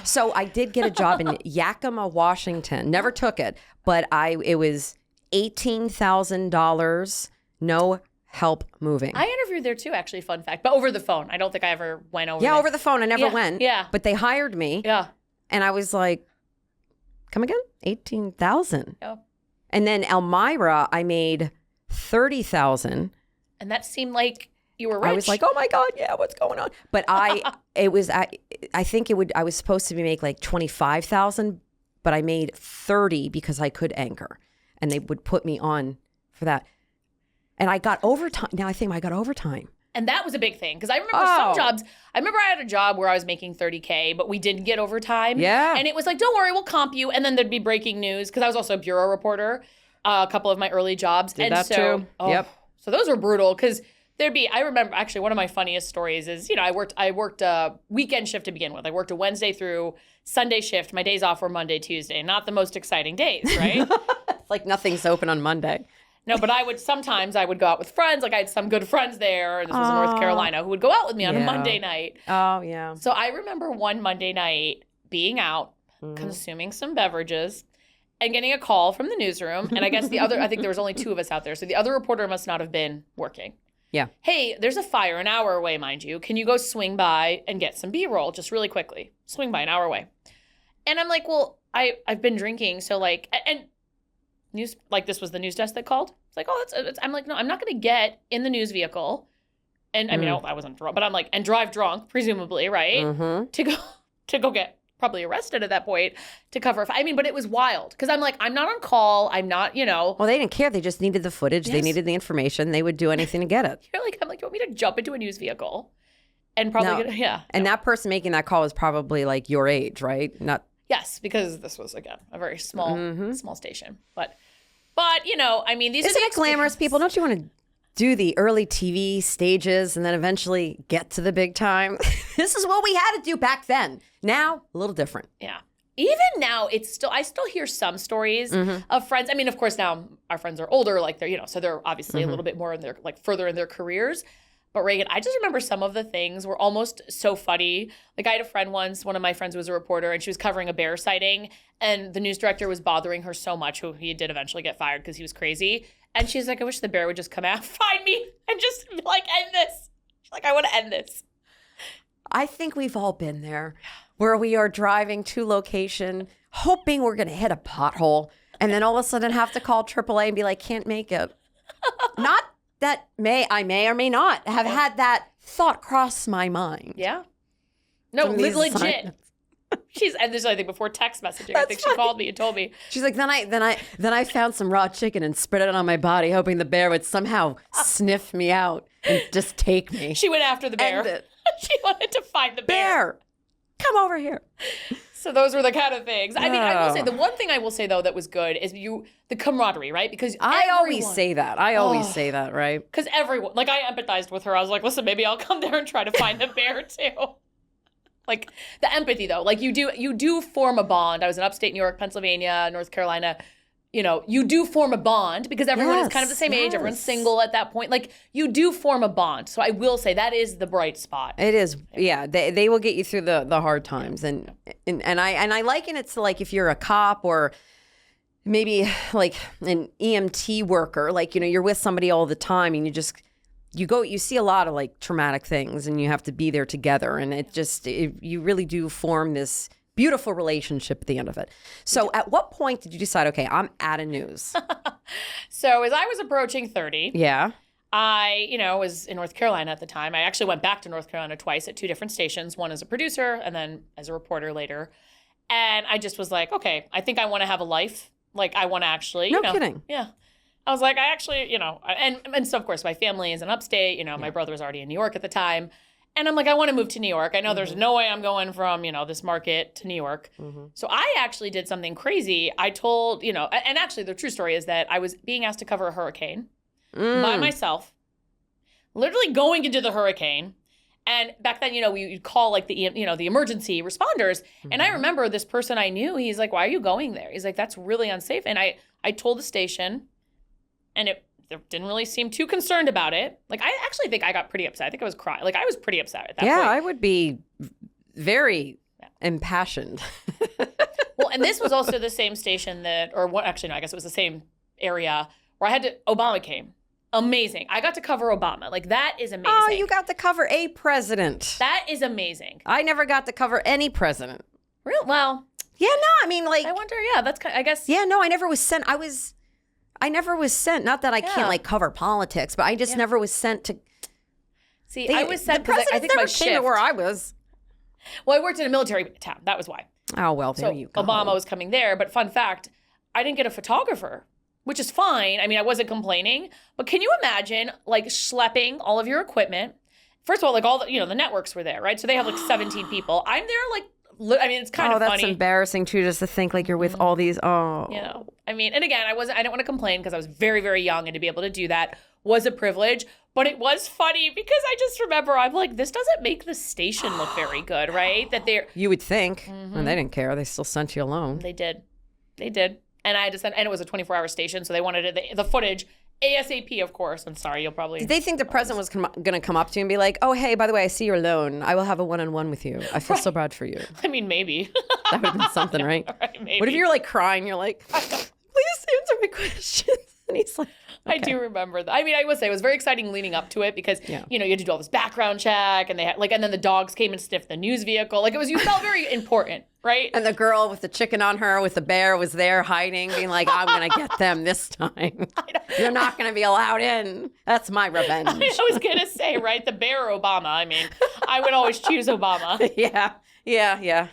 So I did get a job in Yakima, Washington. Never took it, but it was $18,000. No help moving. I interviewed there too, actually, fun fact, but over the phone. I don't think I ever went over there. Over the phone. I never went. Yeah. But they hired me. Yeah. And I was like, come again? 18,000. Yeah. And then Elmira, I made 30,000. And that seemed like you were rich. I was like, oh my God, yeah, what's going on? But I think I was supposed to make like 25,000, but I made 30 because I could anchor. And they would put me on for that. And I got overtime. Now I think I got overtime. And that was a big thing because I remember some jobs. I remember I had a job where I was making $30K, but we didn't get overtime. Yeah. And it was like, don't worry, we'll comp you. And then there'd be breaking news because I was also a bureau reporter, a couple of my early jobs. Did that too. Yep. So those were brutal because I remember actually one of my funniest stories is, I worked a weekend shift to begin with. I worked a Wednesday through Sunday shift. My days off were Monday, Tuesday. Not the most exciting days, right? It's like nothing's open on Monday. No, but sometimes I would go out with friends. Like I had some good friends there. This was in North Carolina who would go out with me on a Monday night. Oh, yeah. So I remember one Monday night being out, consuming some beverages and getting a call from the newsroom. And I guess I think there was only two of us out there. So the other reporter must not have been working. Yeah. Hey, there's a fire an hour away, mind you. Can you go swing by and get some B-roll just really quickly? Swing by an hour away. And I'm like, well, I've been drinking. So like, and news, like this was the news desk that called. It's like, oh, I'm like, no, I'm not going to get in the news vehicle. And I mean, I wasn't drunk, but I'm like, and drive drunk, presumably, right? Mm-hmm. To go get probably arrested at that point to cover. But it was wild because I'm like, I'm not on call. I'm not, Well, they didn't care. They just needed the footage. Yes. They needed the information. They would do anything to get it. I'm like, you want me to jump into a news vehicle and probably And that person making that call was probably like your age, right? Not. Yes, because this was again a very small station. But these isn't it glamorous, people? Don't you want to do the early TV stages and then eventually get to the big time? This is what we had to do back then. Now, a little different. Yeah. Even now, I still hear some stories of friends. I mean, of course, now our friends are older, like they're, so they're obviously a little bit more in their, like further in their careers. But Raegan, I just remember some of the things were almost so funny. Like I had a friend once, one of my friends was a reporter, and she was covering a bear sighting, and the news director was bothering her so much, who he did eventually get fired because he was crazy. And she's like, I wish the bear would just come out, find me, and just like end this. She's like, I want to end this. I think we've all been there, where we are driving to location, hoping we're going to hit a pothole, and then all of a sudden have to call AAA and be like, can't make it. Not that I may or may not have had that thought cross my mind. Yeah. No, legit. And this, I think, before text messaging. I think she called me and told me. She's like, then I found some raw chicken and spread it on my body, hoping the bear would somehow sniff me out and just take me. She went after the bear. She wanted to find the bear. Come over here. So those were the kind of things. I mean, I will say, the one thing I will say, though, that was good is the camaraderie, right? Because I always say that, right? Because everyone, like I empathized with her. I was like, listen, maybe I'll come there and try to find the bear too. Like the empathy, though, like you do form a bond. I was in upstate New York, Pennsylvania, North Carolina. You do form a bond because everyone is kind of the same age. Everyone's single at that point. Like you do form a bond. So I will say that is the bright spot. It is. Yeah. They will get you through the hard times. And I liken it to like if you're a cop or maybe like an EMT worker, like, you're with somebody all the time and you see a lot of like traumatic things and you have to be there together. And you really do form this beautiful relationship at the end of it. So at what point did you decide, okay, I'm out of news? So as I was approaching 30, yeah, I, was in North Carolina at the time. I actually went back to North Carolina twice at two different stations, one as a producer and then as a reporter later. And I just was like, okay, I think I want to have a life. Like I want to actually, no kidding. Yeah. I was like, I actually, and so of course my family is in upstate, my brother was already in New York at the time. And I'm like, I want to move to New York. I know there's no way I'm going from, this market to New York. So I actually did something crazy. I told, and actually the true story is that I was being asked to cover a hurricane by myself, literally going into the hurricane. And back then, we'd call like the emergency responders. And I remember this person I knew, he's like, why are you going there? He's like, that's really unsafe. And I told the station, and they didn't really seem too concerned about it. Like, I actually think I got pretty upset. I think I was crying. Like, I was pretty upset at that point. Yeah, I would be very impassioned. Well, and this was also the same station actually, no, I guess it was the same area where Obama came. Amazing. I got to cover Obama. Like, that is amazing. Oh, you got to cover a president. That is amazing. I never got to cover any president. Real? Well. Yeah, no, I mean, like. I wonder, that's kind of, I guess. Yeah, no, I never was sent. I never was sent. Not that I can't, like, cover politics, but I just never was sent to. See, I was sent because I think never my came shift. to where I was. Well, I worked in a military town. That was why. Oh, well, there you go. Obama was coming there. But fun fact, I didn't get a photographer, which is fine. I mean, I wasn't complaining. But can you imagine, like, schlepping all of your equipment? First of all, like, all the, the networks were there, right? So they have, like, 17 people. I'm there, like, it's kind of funny. Oh, that's embarrassing, too, just to think, like, you're with all these, I mean, and again, I didn't want to complain because I was very, very young, and to be able to do that was a privilege. But it was funny because I just remember, I'm like, this doesn't make the station look very good, right? That they're... You would think. And they didn't care. They still sent you alone. They did. And I had to send, and it was a 24-hour station, so they wanted the footage ASAP, of course. I'm sorry, you'll probably... Did they think the president was going to come up to you and be like, oh, hey, by the way, I see you're alone. I will have a one-on-one with you. I feel so bad for you. I mean, maybe. That would have been something, right? Right, maybe. What if you're like crying? You're like, please answer my questions. And he's like, okay. I do remember that. I mean, I would say it was very exciting leading up to it because, you had to do all this background check and they had and then the dogs came and sniffed the news vehicle. Like you felt very important, right? And the girl with the chicken on her with the bear was there hiding, being like, I'm going to get them this time. You're not going to be allowed in. That's my revenge. I was going to say, right? The bear or Obama. I mean, I would always choose Obama. Yeah.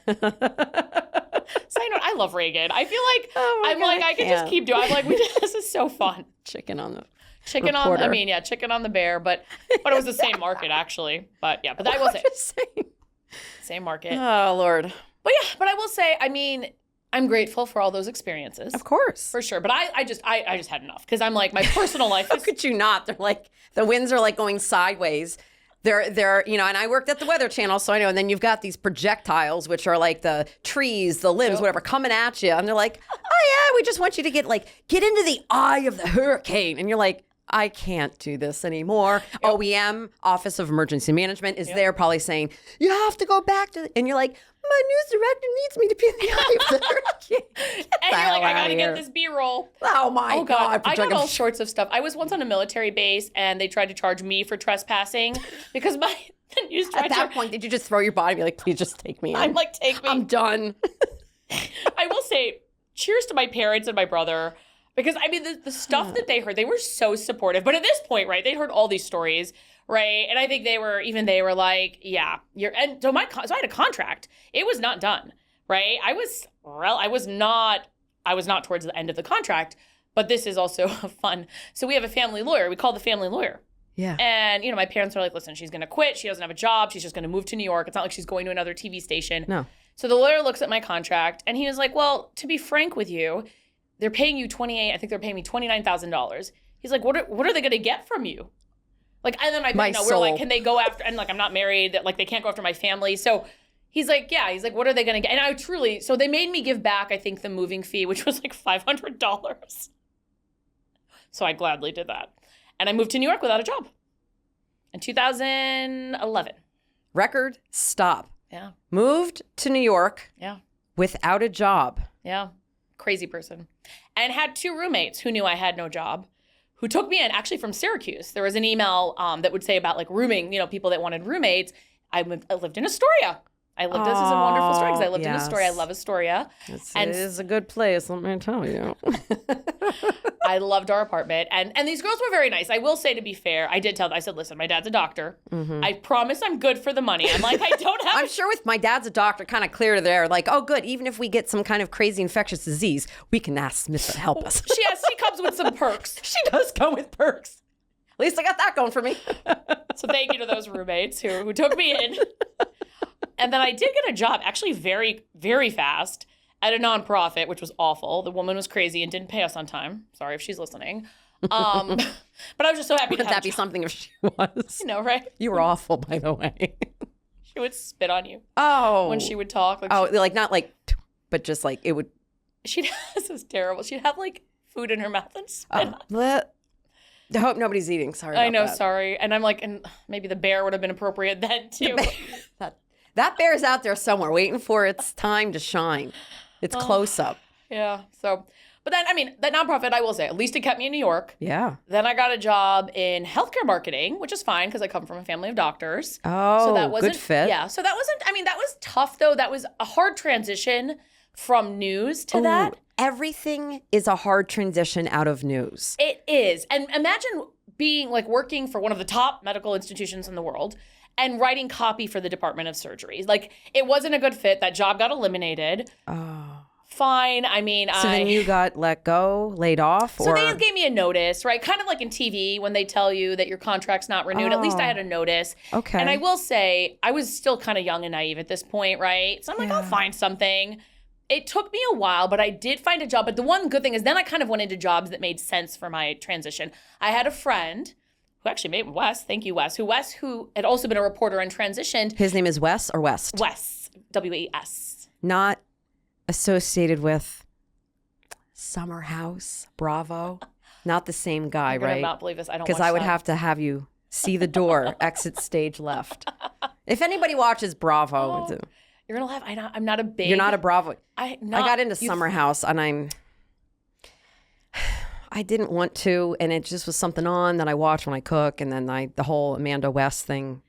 Side note, I love Raegan. I feel like I could just keep doing. I'm like, this is so fun. Chicken on the chicken on the bear, but it was the same market actually. But yeah, but I will say same market. Oh Lord. But yeah, but I will say, I mean, I'm grateful for all those experiences. Of course. For sure. But I just had enough because I'm like, my personal life How could you not? They're like, the winds are like going sideways. They're and I worked at the Weather Channel, so I know. And then you've got these projectiles, which are like the trees, the limbs, whatever, coming at you. And they're like, oh yeah, we just want you to get into the eye of the hurricane. And you're like, I can't do this anymore. OEM, Office of Emergency Management, is there probably saying, you have to go back to, and you're like, my news director needs me to be in the eye of the hurricane. And you're like, I got to get this B-roll. Oh my God. I got all sorts of stuff. I was once on a military base and they tried to charge me for trespassing because the news director. At that point, did you just throw your body and be like, please just take me in? I'm like, take me. I'm done. I will say, cheers to my parents and my brother. Because, I mean, the stuff that they heard, they were so supportive. But at this point, right, they'd heard all these stories, right? And I think they were like, yeah. So I had a contract. It was not done, right? I was not towards the end of the contract. But this is also fun. So we have a family lawyer. We call the family lawyer. Yeah. And, my parents are like, listen, she's going to quit. She doesn't have a job. She's just going to move to New York. It's not like she's going to another TV station. No. So the lawyer looks at my contract and he was like, well, to be frank with you, they're paying you I think they're paying me $29,000. He's like, what are they going to get from you? Like, and then we're like, can they go after, and like, I'm not married, like they can't go after my family. So he's like, what are they going to get? And so they made me give back, I think, the moving fee, which was like $500. So I gladly did that. And I moved to New York without a job in 2011. Record stop. Yeah. Moved to New York. Yeah. Without a job. Yeah. Crazy person. And had two roommates who knew I had no job, who took me in actually from Syracuse. There was an email that would say about like rooming, people that wanted roommates. I lived in Astoria. This is a wonderful story because I lived in Astoria. I love Astoria. It is a good place, let me tell you. I loved our apartment. And these girls were very nice. I will say, to be fair, I did tell them, I said, listen, my dad's a doctor. I promise I'm good for the money. I'm like, I don't have. I'm sure with my dad's a doctor, kind of clear to there, like, oh, good. Even if we get some kind of crazy infectious disease, we can ask Smith to help us. She comes with some perks. She does come with perks. At least I got that going for me. So thank you to those roommates who took me in. And then I did get a job, actually very, very fast, at a nonprofit, which was awful. The woman was crazy and didn't pay us on time. Sorry if she's listening. But I was just so happy to have Wouldn't that be something if she was? You know, right? You were awful, by the way. She would spit on you. Oh. When she would talk. Like like not like, but just like it would. This is terrible. She'd have like food in her mouth and spit on it. I hope nobody's eating. Sorry. I know, that. sorry. And I'm like, and maybe the bear would have been appropriate then too. That bear's out there somewhere waiting for its time to shine. It's close up. Yeah. So, but then, I mean, that nonprofit, I will say, at least it kept me in New York. Yeah. Then I got a job in healthcare marketing, which is fine because I come from a family of doctors. Oh, so that wasn't, good fit. Yeah. So that wasn't, I mean, that was tough though. That was a hard transition from news to that. Everything is a hard transition out of news. It is. And imagine being like working for one of the top medical institutions in the world and writing copy for the Department of Surgery. Like, it wasn't a good fit. That job got eliminated. Oh. Fine. I mean, So then you got let go, laid off? So they gave me a notice, right? Kind of like in TV when they tell you that your contract's not renewed. At least I had a notice. Okay. And I will say, I was still kind of young and naive at this point, right? So I'm like, I'll find something. It took me a while, but I did find a job. But the one good thing is then I kind of went into jobs that made sense for my transition. I had a friend who actually made Wes. Thank you, Wes. Who had also been a reporter and transitioned. His name is Wes or West? Wes. W-E-S. Not associated with Summer House, Bravo. Not the same guy, I'm right? gonna not believe this. I don't. Because I would have to have you see the door, exit stage left. If anybody watches Bravo, you're gonna laugh. I'm not a big. You're not a Bravo. I got into Summer House, and I didn't want to, and it just was something on that I watch when I cook, and then the whole Amanda West thing.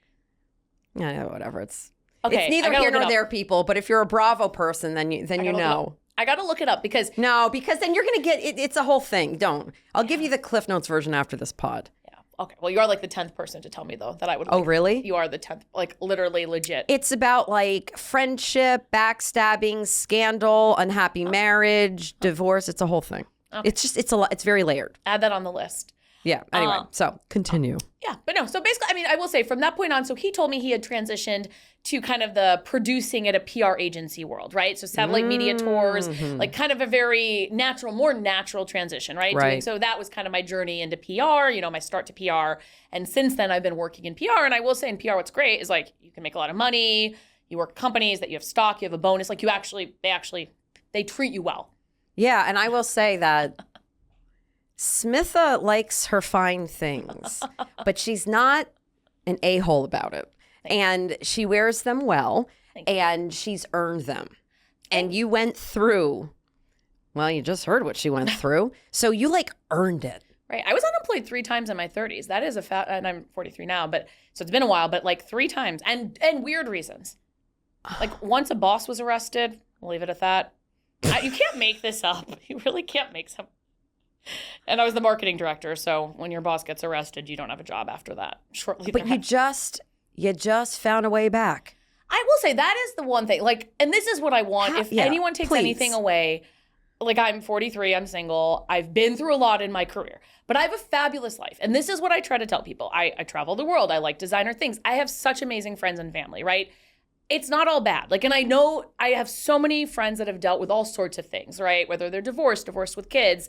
Yeah, whatever. It's neither here nor there, people. But if you're a Bravo person, then you know. I got to look it up because because then you're gonna get it. It's a whole thing. Don't. I'll give you the Cliff Notes version after this pod. Yeah. Okay. Well, you are like the 10th person to tell me though that I would. Oh, really? You are the 10th, like literally legit. It's about like friendship, backstabbing, scandal, unhappy marriage, divorce. It's a whole thing. Okay. It's a lot. It's very layered. Add that on the list. Yeah. Anyway, so continue. Yeah, but no. So basically, I mean, I will say from that point on, so he told me he had transitioned to kind of the producing at a PR agency world, right? So satellite media tours, like kind of a very more natural transition, right? Right. So that was kind of my journey into PR, my start to PR. And since then, I've been working in PR. And I will say in PR, what's great is like you can make a lot of money. You work at companies that you have stock, you have a bonus. Like they treat you well. Yeah, and I will say that Smitha likes her fine things, but she's not an a-hole about it. And she wears them well, and she's earned them. And you went through, well, you just heard what she went through. So you earned it. Right. I was unemployed 3 times in my 30s. That is and I'm 43 now, so it's been a while, but 3 times and weird reasons. Once a boss was arrested, we'll leave it at that. You can't make this up. You really can't make some. And I was the marketing director, so when your boss gets arrested, you don't have a job after that. Shortly But you just found a way back. I will say that is the one thing. And this is what I want. If anyone takes anything away, I'm 43, I'm single, I've been through a lot in my career, but I have a fabulous life. And this is what I try to tell people. I travel the world. I like designer things. I have such amazing friends and family, right? It's not all bad. And I know I have so many friends that have dealt with all sorts of things, right? Whether they're divorced with kids.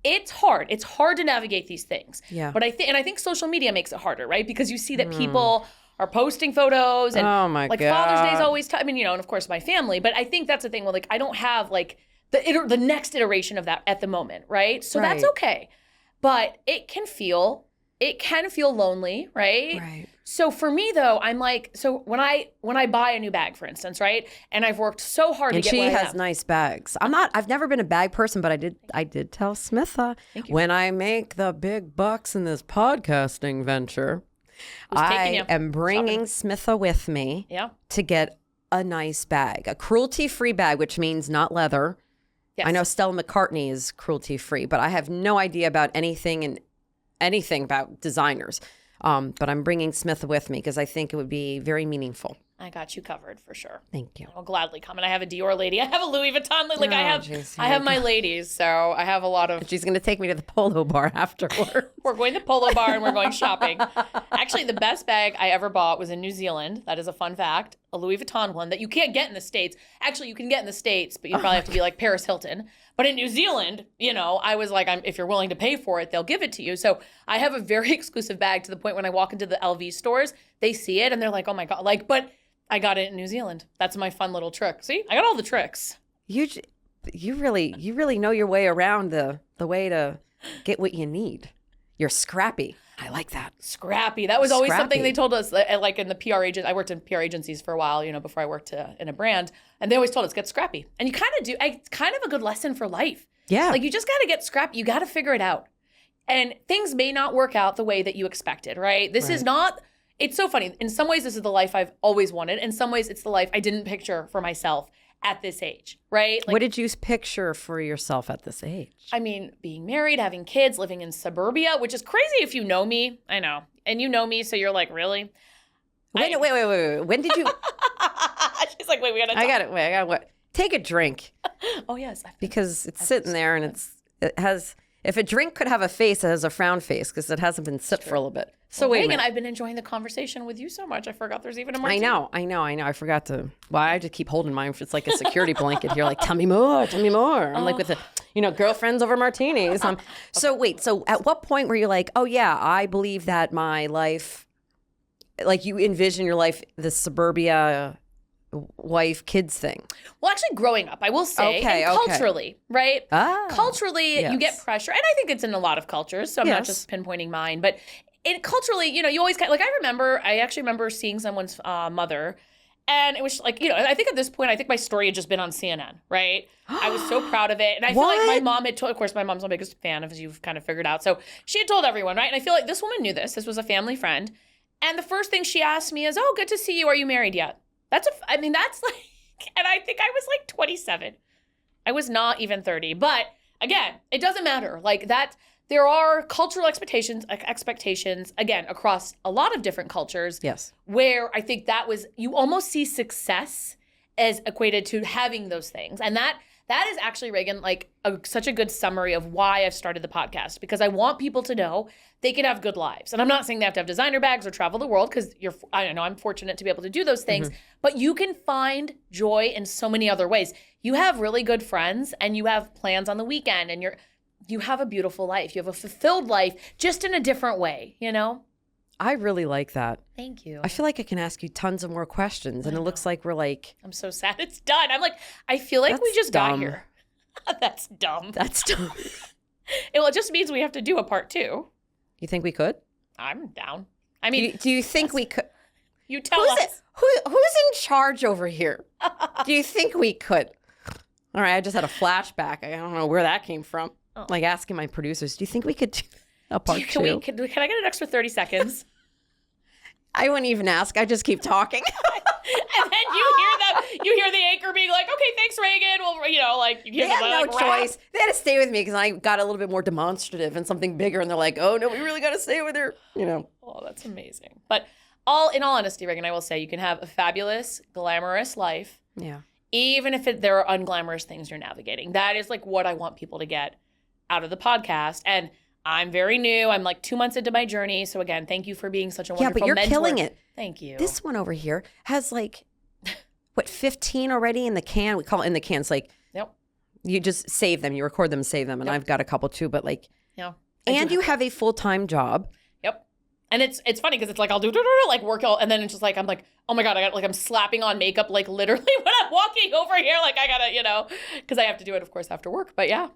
It's hard. It's hard to navigate these things. Yeah. But I think social media makes it harder, right? Because you see that people are posting photos and oh my God. Father's Day is always tough. I mean, and of course my family, but I think that's the thing. Well, I don't have the next iteration of that at the moment, right? So that's okay. But it can feel lonely, right? Right. So for me though, I'm so when I buy a new bag, for instance, right? And I've worked so hard to get And what she I has have. nice bags. I've never been a bag person, but I did tell Smitha when I make the big bucks in this podcasting venture, I am bringing Smitha with me to get a nice bag, a cruelty-free bag, which means not leather. Yes. I know Stella McCartney is cruelty-free, but I have no idea about anything about designers. But I'm bringing Smith with me because I think it would be very meaningful. I got you covered for sure. Thank you. I'll gladly come. And I have a Dior lady. I have a Louis Vuitton lady. Like I have my ladies. So I have a lot of. She's going to take me to the polo bar afterward. We're going to Polo Bar and we're going shopping. Actually, the best bag I ever bought was in New Zealand. That is a fun fact. A Louis Vuitton one that you can't get in the States. Actually, you can get in the States, but you probably have to be like Paris Hilton. But in New Zealand, I was like, if you're willing to pay for it, they'll give it to you. So I have a very exclusive bag to the point when I walk into the LV stores, they see it and they're like, oh my God. But I got it in New Zealand. That's my fun little trick. See, I got all the tricks. You really know your way around the way to get what you need. You're scrappy. I like that. Scrappy. That was always something they told us, like in the PR agent. I worked in PR agencies for a while, before I worked in a brand. And they always told us, get scrappy. And you kind of do. It's kind of a good lesson for life. Yeah. Like you just got to get scrappy. You got to figure it out. And things may not work out the way that you expected, right? This is not, it's so funny. In some ways, this is the life I've always wanted. In some ways, it's the life I didn't picture for myself at this age, right? What did you picture for yourself at this age? I mean, being married, having kids, living in suburbia, which is crazy if you know me. I know. And you know me, so you're like, really? Wait. When did you? She's like, wait, we got to talk. I got it. Take a drink. Oh, yes. Because it's sitting there and it has, if a drink could have a face, it has a frown face because it hasn't been sipped for a little bit. So wait a minute. I've been enjoying the conversation with you so much. I forgot there's even a martini. I know. I forgot to. Well, I just keep holding mine. It's like a security blanket here. Like, tell me more. I'm like with the, girlfriends over martinis. So at what point were you like, oh yeah, I believe that my life, like you envision your life, the suburbia wife kids thing? Well, actually growing up, I will say, culturally, right? Culturally, you get pressure. And I think it's in a lot of cultures. So I'm not just pinpointing mine, but culturally, you always kind of, like, I actually remember seeing someone's mother, and it was like, I think at this point, I think my story had just been on CNN, right? I was so proud of it. And I feel like my mom had told, of course, my mom's my biggest fan, as you've kind of figured out. So she had told everyone, right? And I feel like this woman knew this. This was a family friend. And the first thing she asked me is, oh, good to see you. Are you married yet? That's like, and I think I was like 27. I was not even 30. But again, it doesn't matter. Like that, there are cultural expectations, again, across a lot of different cultures. Yes. Where I think that was, you almost see success as equated to having those things. And that is actually, Raegan, like such a good summary of why I've started the podcast, because I want people to know they can have good lives. And I'm not saying they have to have designer bags or travel the world, because I know I'm fortunate to be able to do those things, but you can find joy in so many other ways. You have really good friends and you have plans on the weekend and you have a beautiful life. You have a fulfilled life, just in a different way, I really like that. Thank you. I feel like I can ask you tons of more questions, and it looks like we're like... I'm so sad it's done. I'm like, I feel like we just got here. That's dumb. That's dumb. It just means we have to do a part 2. You think we could? I'm down. I mean... Do you think we could? You tell us. Who's in charge over here? Do you think we could? All right, I just had a flashback. I don't know where that came from. Oh. Like asking my producers, do you think we could do a part 2? Can I get an extra 30 seconds? I wouldn't even ask. I just keep talking. And then you hear the anchor being like, okay, thanks, Raegan. Well, you hear they had no choice. They had to stay with me because I got a little bit more demonstrative and something bigger. And they're like, oh, no, we really got to stay with her. Oh, that's amazing. But in all honesty, Raegan, I will say you can have a fabulous, glamorous life. Yeah. Even if there are unglamorous things you're navigating. That is like what I want people to get out of the podcast. And I'm very new. I'm like 2 months into my journey. So again, thank you for being such a wonderful mentor. Yeah, but you're killing it. Thank you. This one over here has 15 already in the can? We call it in the cans. Like, yep. You just save them. You record them, save them. And I've got a couple too, but yeah. And you have a full-time job. Yep. And it's funny because it's like I'll do work all, and then it's just like I'm like, oh my God, I'm slapping on makeup like literally when I'm walking over here, like I gotta, because I have to do it of course after work. But yeah,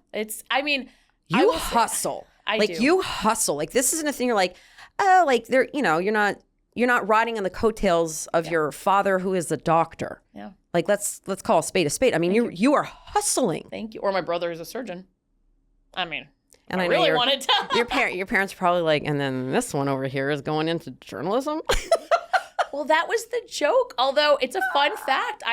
you hustle. I do. You hustle. Like this isn't a thing you're like, oh, like they're, you're not riding on the coattails of your father who is a doctor. Yeah. Like let's call a spade a spade. I mean, you are hustling. Thank you. Or my brother is a surgeon. I mean, and I really wanted to. your parents are probably like, and then this one over here is going into journalism. Well, that was the joke. Although it's a fun fact.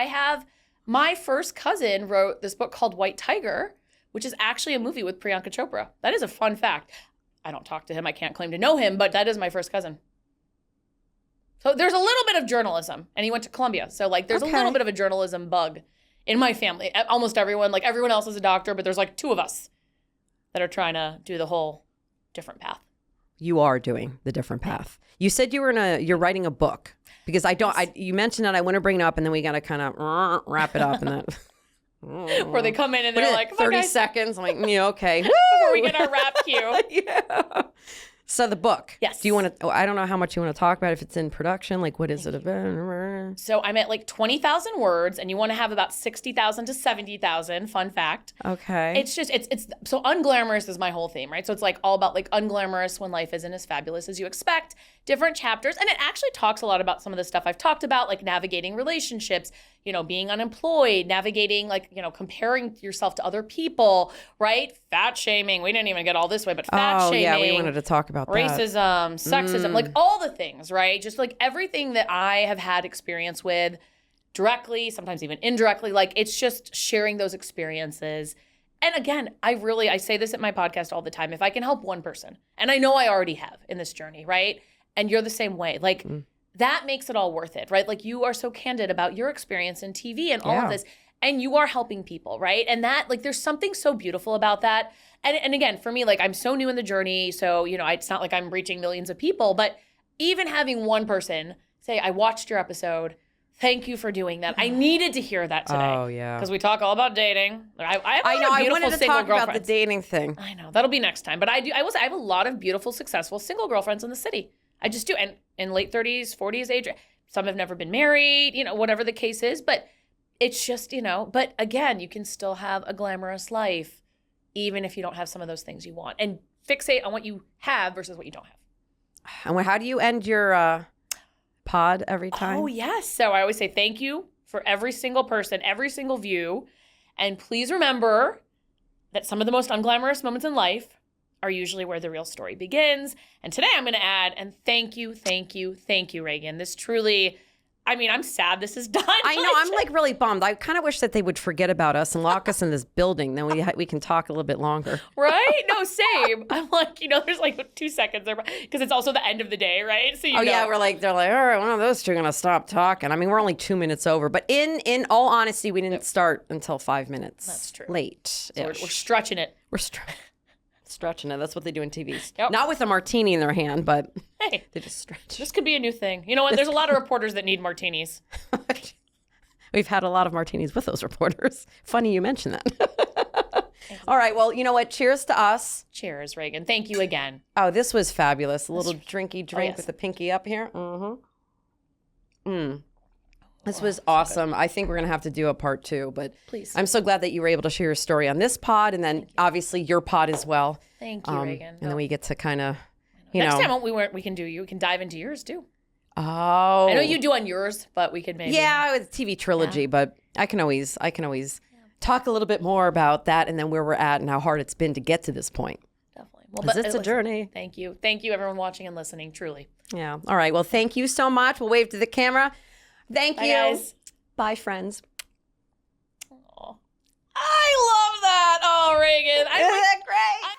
My first cousin wrote this book called White Tiger. which is actually a movie with Priyanka Chopra. That is a fun fact. I don't talk to him. I can't claim to know him, but that is my first cousin. So there's a little bit of journalism, and he went to Columbia. So like there's a little bit of a journalism bug in my family. Almost everyone, like everyone else is a doctor, but there's like 2 of us that are trying to do the whole different path. You are doing the different path. You said you're writing a book, because you mentioned that. I want to bring it up, and then we got to kind of wrap it up and then. Where they come in and they're like, 30 seconds. I'm like, yeah, okay. Before we get our rap cue. Yeah. So the book. Yes. Do you want to, I don't know how much you want to talk about, if it's in production, like what is it about? So I'm at like 20,000 words, and you want to have about 60,000 to 70,000. Fun fact. Okay. It's just, it's so unglamorous is my whole theme, right? So it's like all about like unglamorous when life isn't as fabulous as you expect, different chapters. And it actually talks a lot about some of the stuff I've talked about, like navigating relationships, being unemployed, navigating like, comparing yourself to other people, right? Fat shaming. We didn't even get all this way, but fat shaming. Yeah, we wanted to talk about racism, sexism, like all the things, right? Just like everything that I have had experience with directly, sometimes even indirectly, like it's just sharing those experiences. And again, I say this at my podcast all the time. If I can help one person, and I know I already have in this journey, right? And you're the same way, like that makes it all worth it, right? Like you are so candid about your experience in TV and all of this, and you are helping people, right? And that, like, there's something so beautiful about that. And again, for me, like, I'm so new in the journey, so, it's not like I'm reaching millions of people, but even having one person say, I watched your episode, thank you for doing that. I needed to hear that today. Oh, yeah. Because we talk all about dating. I wanted to talk about the dating thing. I know. That'll be next time. But I have a lot of beautiful, successful single girlfriends in the city. I just do. And in late 30s, 40s age, some have never been married, whatever the case is. But it's just, but again, you can still have a glamorous life, even if you don't have some of those things you want. And fixate on what you have versus what you don't have. And how do you end your pod every time? Oh, yes. So I always say thank you for every single person, every single view. And please remember that some of the most unglamorous moments in life are usually where the real story begins. And today I'm going to add, and thank you, Raegan. This truly, I'm sad this is done. I know, I'm like really bummed. I kind of wish that they would forget about us and lock us in this building. Then we can talk a little bit longer. Right? No, same. I'm like, there's like 2 seconds there because it's also the end of the day, right? So yeah, they're like, all right, one of those two are gonna stop talking. We're only 2 minutes over, but in all honesty, we didn't start until 5 minutes. That's true. Late. So we're stretching it. Stretching it. That's what they do in TV. Yep. Not with a martini in their hand, but hey, they just stretch. This could be a new thing. You know what? There's a lot of reporters that need martinis. We've had a lot of martinis with those reporters. Funny you mention that. All right. Well, you know what? Cheers to us. Cheers, Raegan. Thank you again. Oh, this was fabulous. A little drinky drink with the pinky up here. This was awesome. So I think we're going to have to do a part 2, but please. I'm so glad that you were able to share your story on this pod, and then obviously your pod as well. Thank you, Raegan. And then we get to kind of, Next time we can dive into yours too. Oh. I know you do on yours, but we could maybe. Yeah, it's TV trilogy, but I can always talk a little bit more about that and then where we're at and how hard it's been to get to this point. Definitely. Well, it's a journey. Thank you. Thank you, everyone watching and listening, truly. Yeah. All right. Well, thank you so much. We'll wave to the camera. Thank you. Guys. Bye, friends. Aww. I love that. Oh, Raegan. Isn't that great?